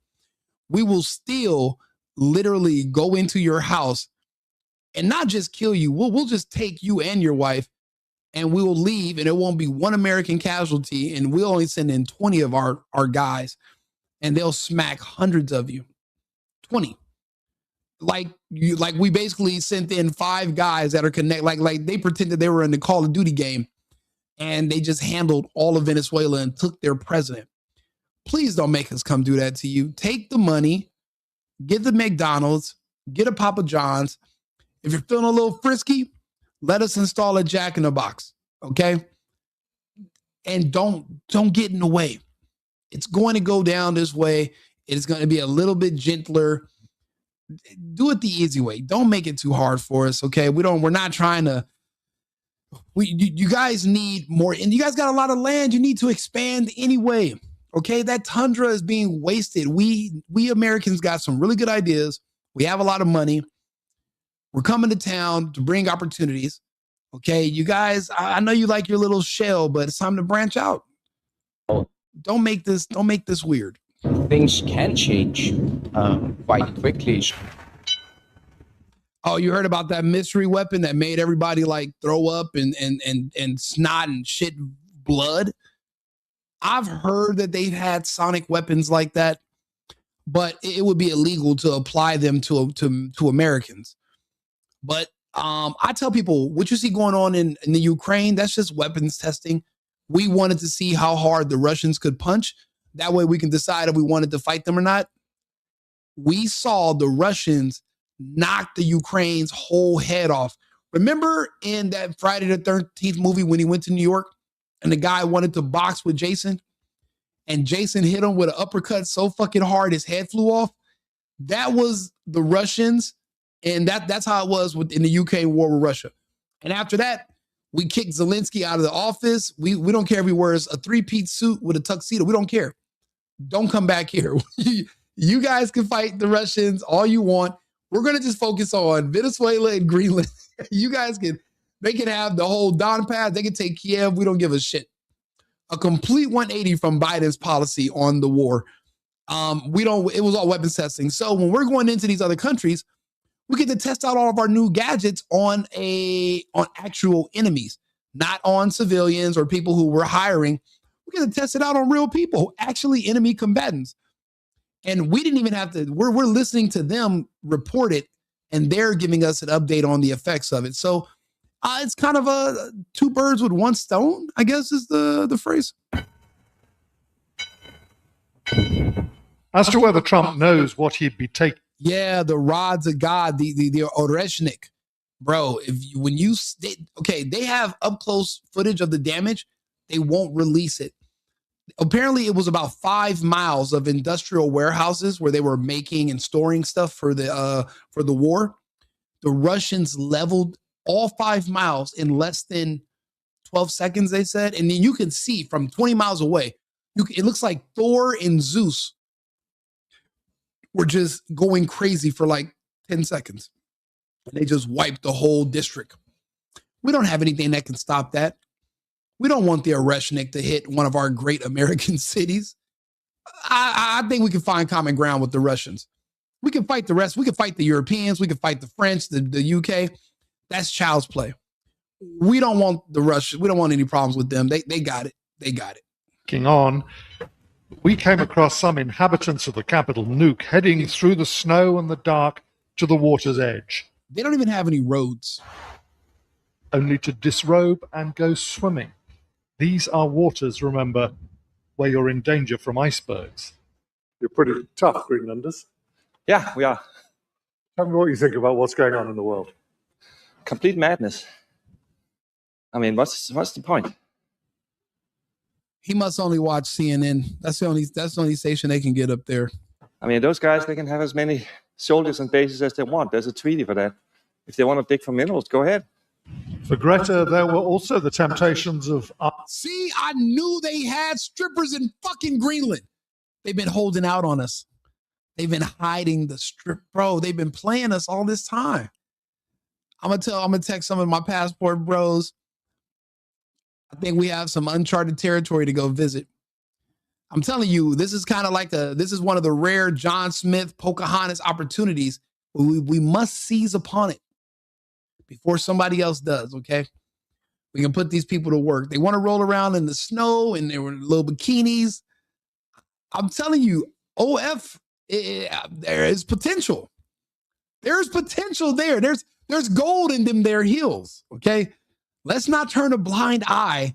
Speaker 7: we will still literally go into your house and not just kill you. We'll just take you and your wife and we will leave, and it won't be one American casualty, and we'll only send in 20 of our guys, and they'll smack hundreds of you. 20. Like we basically sent in 5 guys that are connected, like they pretended they were in the Call of Duty game, and they just handled all of Venezuela and took their president. Please don't make us come do that to you. Take the money, get the McDonald's, get a Papa John's. If you're feeling a little frisky, let us install a Jack in the Box, okay? And don't get in the way. It's going to go down this way. It is going to be a little bit gentler. Do it the easy way. Don't make it too hard for us, okay? We're not trying to. You guys need more, and you guys got a lot of land. You need to expand anyway, okay? That tundra is being wasted. We Americans got some really good ideas. We have a lot of money. We're coming to town to bring opportunities. Okay, you guys, I know you like your little shell, but it's time to branch out. Don't make this weird.
Speaker 17: Things can change quite quickly.
Speaker 7: Oh, you heard about that mystery weapon that made everybody like throw up and snot and shit blood? I've heard that they've had sonic weapons like that, but it would be illegal to apply them to Americans. But I tell people, what you see going on in the Ukraine, that's just weapons testing. We wanted to see how hard the Russians could punch. That way we can decide if we wanted to fight them or not. We saw the Russians knock the Ukraine's whole head off. Remember in that Friday the 13th movie when he went to New York and the guy wanted to box with Jason and Jason hit him with an uppercut so fucking hard his head flew off? That was the Russians, and that's how it was in the UK war with Russia. And after that, we kicked Zelensky out of the office. We don't care if he wears a three-piece suit with a tuxedo. We don't care. Don't come back here. You guys can fight the Russians all you want. We're going to just focus on Venezuela and Greenland. They can have the whole Donbass. They can take Kiev. We don't give a shit. A complete 180 from Biden's policy on the war. It was all weapons testing. So when we're going into these other countries, we get to test out all of our new gadgets on actual enemies, not on civilians or people who we're hiring. We get to test it out on real people, actually enemy combatants. And we didn't even have to, we're listening to them report it, and they're giving us an update on the effects of it. So it's kind of a two birds with one stone, I guess is the phrase.
Speaker 5: As to whether Trump knows what he'd be taking.
Speaker 7: Yeah, the rods of God, the Oreshnik. Bro, they have up close footage of the damage. They won't release it. Apparently, it was about 5 miles of industrial warehouses where they were making and storing stuff for the war. The Russians leveled all 5 miles in less than 12 seconds, they said. And then you can see from 20 miles away, it looks like Thor and Zeus were just going crazy for like 10 seconds. And they just wiped the whole district. We don't have anything that can stop that. We don't want the Oreshnik to hit one of our great American cities. I think we can find common ground with the Russians. We can fight the rest. We can fight the Europeans. We can fight the French, the UK. That's child's play. We don't want the Russians. We don't want any problems with them. They got it. They got it.
Speaker 5: King on. We came across some inhabitants of the capital, Nuuk, heading through the snow and the dark to the water's edge.
Speaker 7: They don't even have any roads.
Speaker 5: Only to disrobe and go swimming. These are waters, remember, where you're in danger from icebergs. You're pretty tough, Greenlanders.
Speaker 18: Yeah, we are.
Speaker 5: Tell me what you think about what's going on in the world.
Speaker 18: Complete madness. I mean, what's the point?
Speaker 7: He must only watch CNN. That's the only station they can get up there.
Speaker 18: I mean, those guys, they can have as many soldiers and bases as they want. There's a treaty for that. If they want to dig for minerals, go ahead.
Speaker 5: For Greta, there were also the temptations of...
Speaker 7: See, I knew they had strippers in fucking Greenland. They've been holding out on us. They've been hiding the strip. Bro, they've been playing us all this time. I'm gonna text some of my passport bros. I think we have some uncharted territory to go visit. I'm telling you, this is kind of like this is one of the rare John Smith, Pocahontas opportunities. We must seize upon it before somebody else does, okay? We can put these people to work. They want to roll around in the snow and their little bikinis. I'm telling you, OF, there is potential. There's potential there. There's gold in them there hills, okay? Let's not turn a blind eye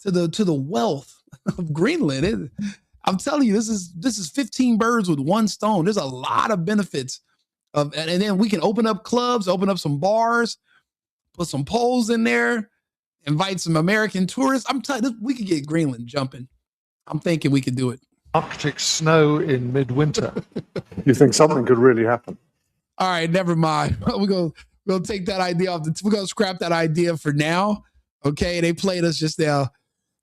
Speaker 7: to the wealth of Greenland. I'm telling you, this is 15 birds with one stone. There's a lot of benefits. And then we can open up clubs, open up some bars, put some poles in there, invite some American tourists. I'm telling you, we could get Greenland jumping. I'm thinking we could do it.
Speaker 5: Arctic snow in midwinter. You think something could really happen?
Speaker 7: All right, never mind. We're gonna take that idea off. We're gonna scrap that idea for now. Okay, they played us just now.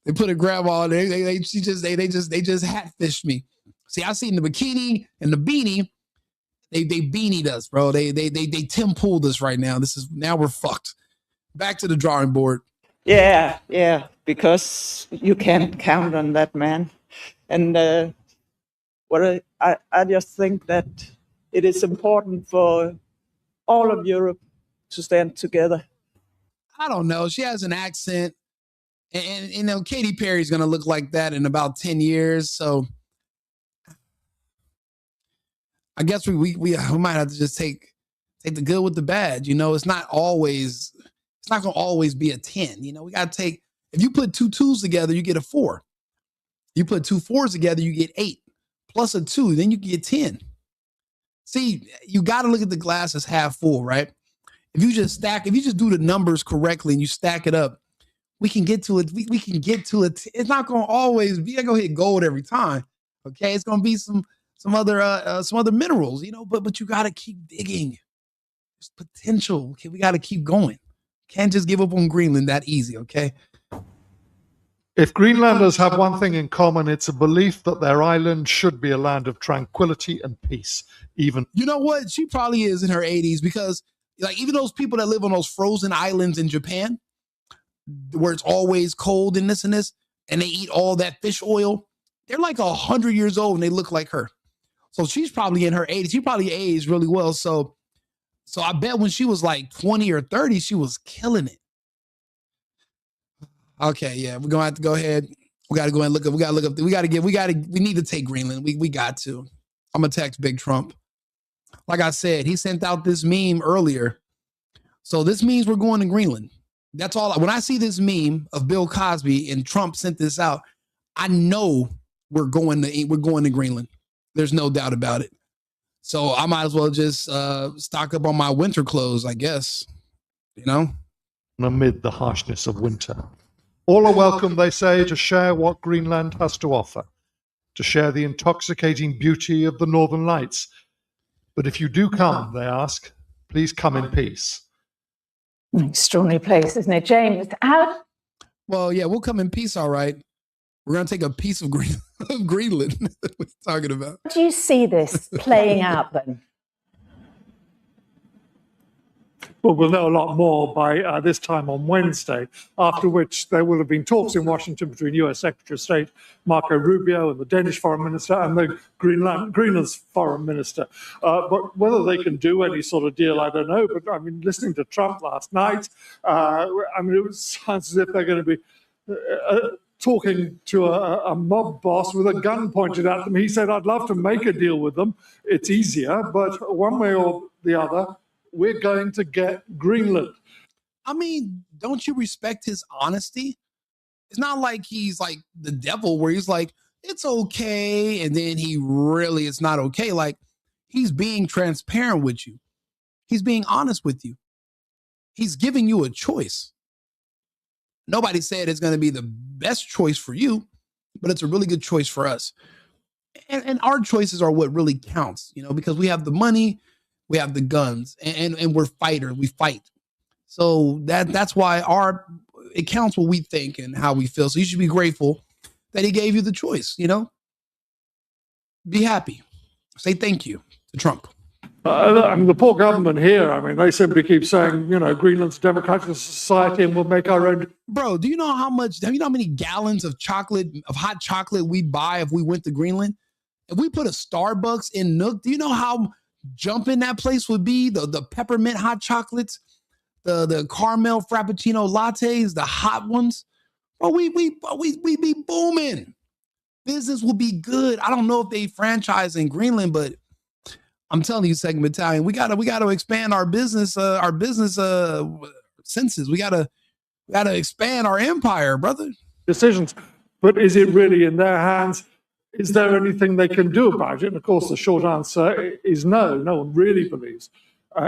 Speaker 7: They put a grandma. They just hatfished me. See, I seen the bikini and the beanie. They beanied us, bro. They Tim Pooled us right now. Now we're fucked. Back to the drawing board.
Speaker 19: Yeah, because you can't count on that, man. And I just think that it is important for all of Europe to stand together.
Speaker 7: I don't know. She has an accent, and you know, Katy Perry's gonna look like that in about 10 years. So I guess we might have to just take the good with the bad. You know, it's not gonna always be a 10. You know, we gotta take, if you put two twos together, you get a 4. You put 2 4s together, you get 8 plus a 2, then you can get 10. See, you got to look at the glass as half full, right? If you just do the numbers correctly and you stack it up, we can get to it. We can get to it. It's not going to always be going to hit gold every time. Okay, it's going to be some other minerals, but you got to keep digging. There's potential. Okay, we got to keep going. Can't just give up on Greenland that easy. Okay.
Speaker 5: If Greenlanders have one thing in common, it's a belief that their island should be a land of tranquility and peace. Even
Speaker 7: you know what? She probably is in her 80s because, like, even those people that live on those frozen islands in Japan, where it's always cold and this, and they eat all that fish oil, they're like 100 years old and they look like her. So she's probably in her 80s. She probably aged really well. So I bet when she was like 20 or 30, she was killing it. Okay, yeah, we're gonna have to go ahead. We got to go and look up. We need to take Greenland. We got to. I'm gonna text Big Trump. Like I said, he sent out this meme earlier. So this means we're going to Greenland. That's all. When I see this meme of Bill Cosby and Trump sent this out, I know we're going to Greenland. There's no doubt about it. So I might as well just stock up on my winter clothes, I guess.
Speaker 5: Amid the harshness of winter. All are welcome, they say, to share what Greenland has to offer, to share the intoxicating beauty of the Northern Lights. But if you do come, they ask, please come in peace.
Speaker 20: An extraordinary place, isn't it, James?
Speaker 7: Well, yeah, we'll come in peace, all right. We're going to take a piece of Greenland. What are you talking about?
Speaker 20: How do you see this playing out then?
Speaker 15: Well, we'll know a lot more by this time on Wednesday, after which there will have been talks in Washington between US Secretary of State Marco Rubio and the Danish Foreign Minister and the Greenland's Foreign Minister. But whether they can do any sort of deal, I don't know. But I mean, listening to Trump last night, it sounds as if they're going to be talking to a mob boss with a gun pointed at them. He said, I'd love to make a deal with them. It's easier, but one way or the other, we're going to get Greenland.
Speaker 7: I mean, don't you respect his honesty? It's not like he's like the devil where he's like, it's okay. And then it's not okay. Like, he's being transparent with you. He's being honest with you. He's giving you a choice. Nobody said it's going to be the best choice for you, but it's a really good choice for us. And our choices are what really counts, because we have the money, we have the guns, and we're fighters. We fight. So that's why it counts what we think and how we feel. So you should be grateful that he gave you the choice, Be happy. Say thank you to Trump.
Speaker 15: The poor government here, they simply keep saying, Greenland's a democratic society and we'll make our own.
Speaker 7: Bro, do you know how many gallons of hot chocolate we'd buy if we went to Greenland? If we put a Starbucks in Nook, do you know how jumping that place would be? The peppermint hot chocolates, the caramel frappuccino lattes, the hot ones. Bro, we'd be booming. Business will be good. I don't know if they franchise in Greenland, but I'm telling you, Second Battalion, we gotta expand our business senses. We gotta expand our empire, brother.
Speaker 15: Decisions, but is it really in their hands? Is there anything they can do about it? And of course, the short answer is no. No one really believes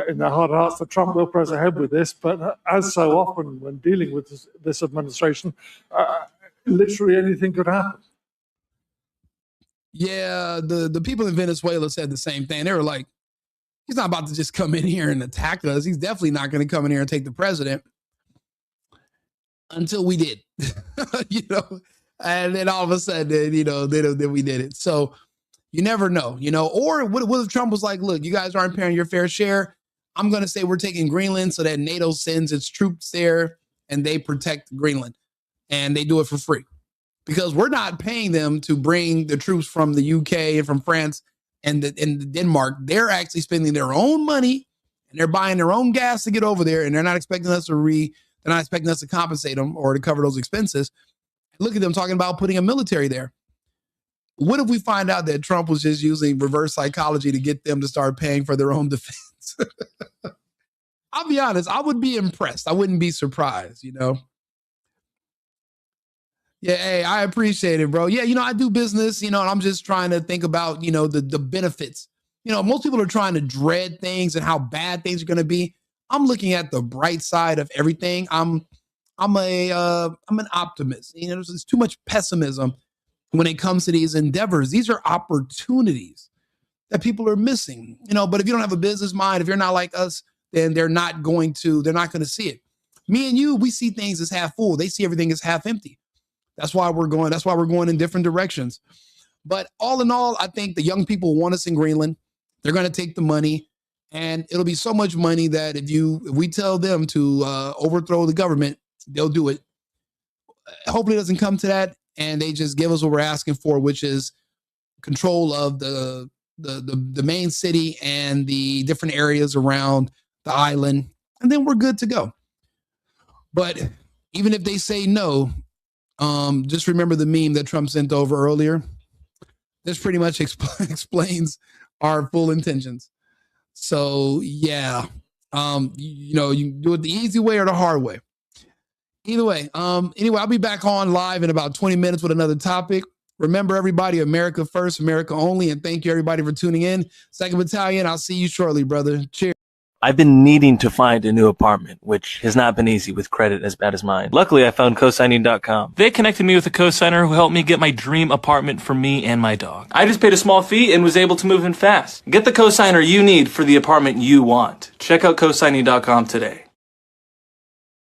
Speaker 15: in their heart of hearts that Trump will press ahead with this. But as so often when dealing with this administration, literally anything could happen.
Speaker 7: Yeah, the people in Venezuela said the same thing. They were like, he's not about to just come in here and attack us. He's definitely not going to come in here and take the president until we did, and then all of a sudden, then we did it. So you never know, or what if Trump was like, look, you guys aren't paying your fair share. I'm going to say we're taking Greenland so that NATO sends its troops there and they protect Greenland and they do it for free. Because we're not paying them to bring the troops from the UK and from France and Denmark. They're actually spending their own money and they're buying their own gas to get over there, and they're not expecting us to compensate them or to cover those expenses. Look at them talking about putting a military there. What if we find out that Trump was just using reverse psychology to get them to start paying for their own defense? I'll be honest, I would be impressed. I wouldn't be surprised, Yeah, hey, I appreciate it, bro. Yeah, I do business, and I'm just trying to think about, the benefits. Most people are trying to dread things and how bad things are going to be. I'm looking at the bright side of everything. I'm an optimist. There's too much pessimism when it comes to these endeavors. These are opportunities that people are missing. But if you don't have a business mind, if you're not like us, then they're not going to see it. Me and you, we see things as half full. They see everything as half empty. That's why we're going in different directions. But all in all, I think the young people want us in Greenland. They're going to take the money, and it'll be so much money that if we tell them to overthrow the government, they'll do it. Hopefully it doesn't come to that, and they just give us what we're asking for, which is control of the main city and the different areas around the island, and then we're good to go. But even if they say no, just remember the meme that Trump sent over earlier. This pretty much explains our full intentions. So yeah, you can do it the easy way or the hard way. Either way, anyway, I'll be back on live in about 20 minutes with another topic. Remember, everybody, America first, America only, and thank you, everybody, for tuning in. 2nd Battalion, I'll see you shortly, brother. Cheers.
Speaker 21: I've been needing to find a new apartment, which has not been easy with credit as bad as mine. Luckily, I found cosigning.com. They connected me with a cosigner who helped me get my dream apartment for me and my dog. I just paid a small fee and was able to move in fast. Get the cosigner you need for the apartment you want. Check out cosigning.com today.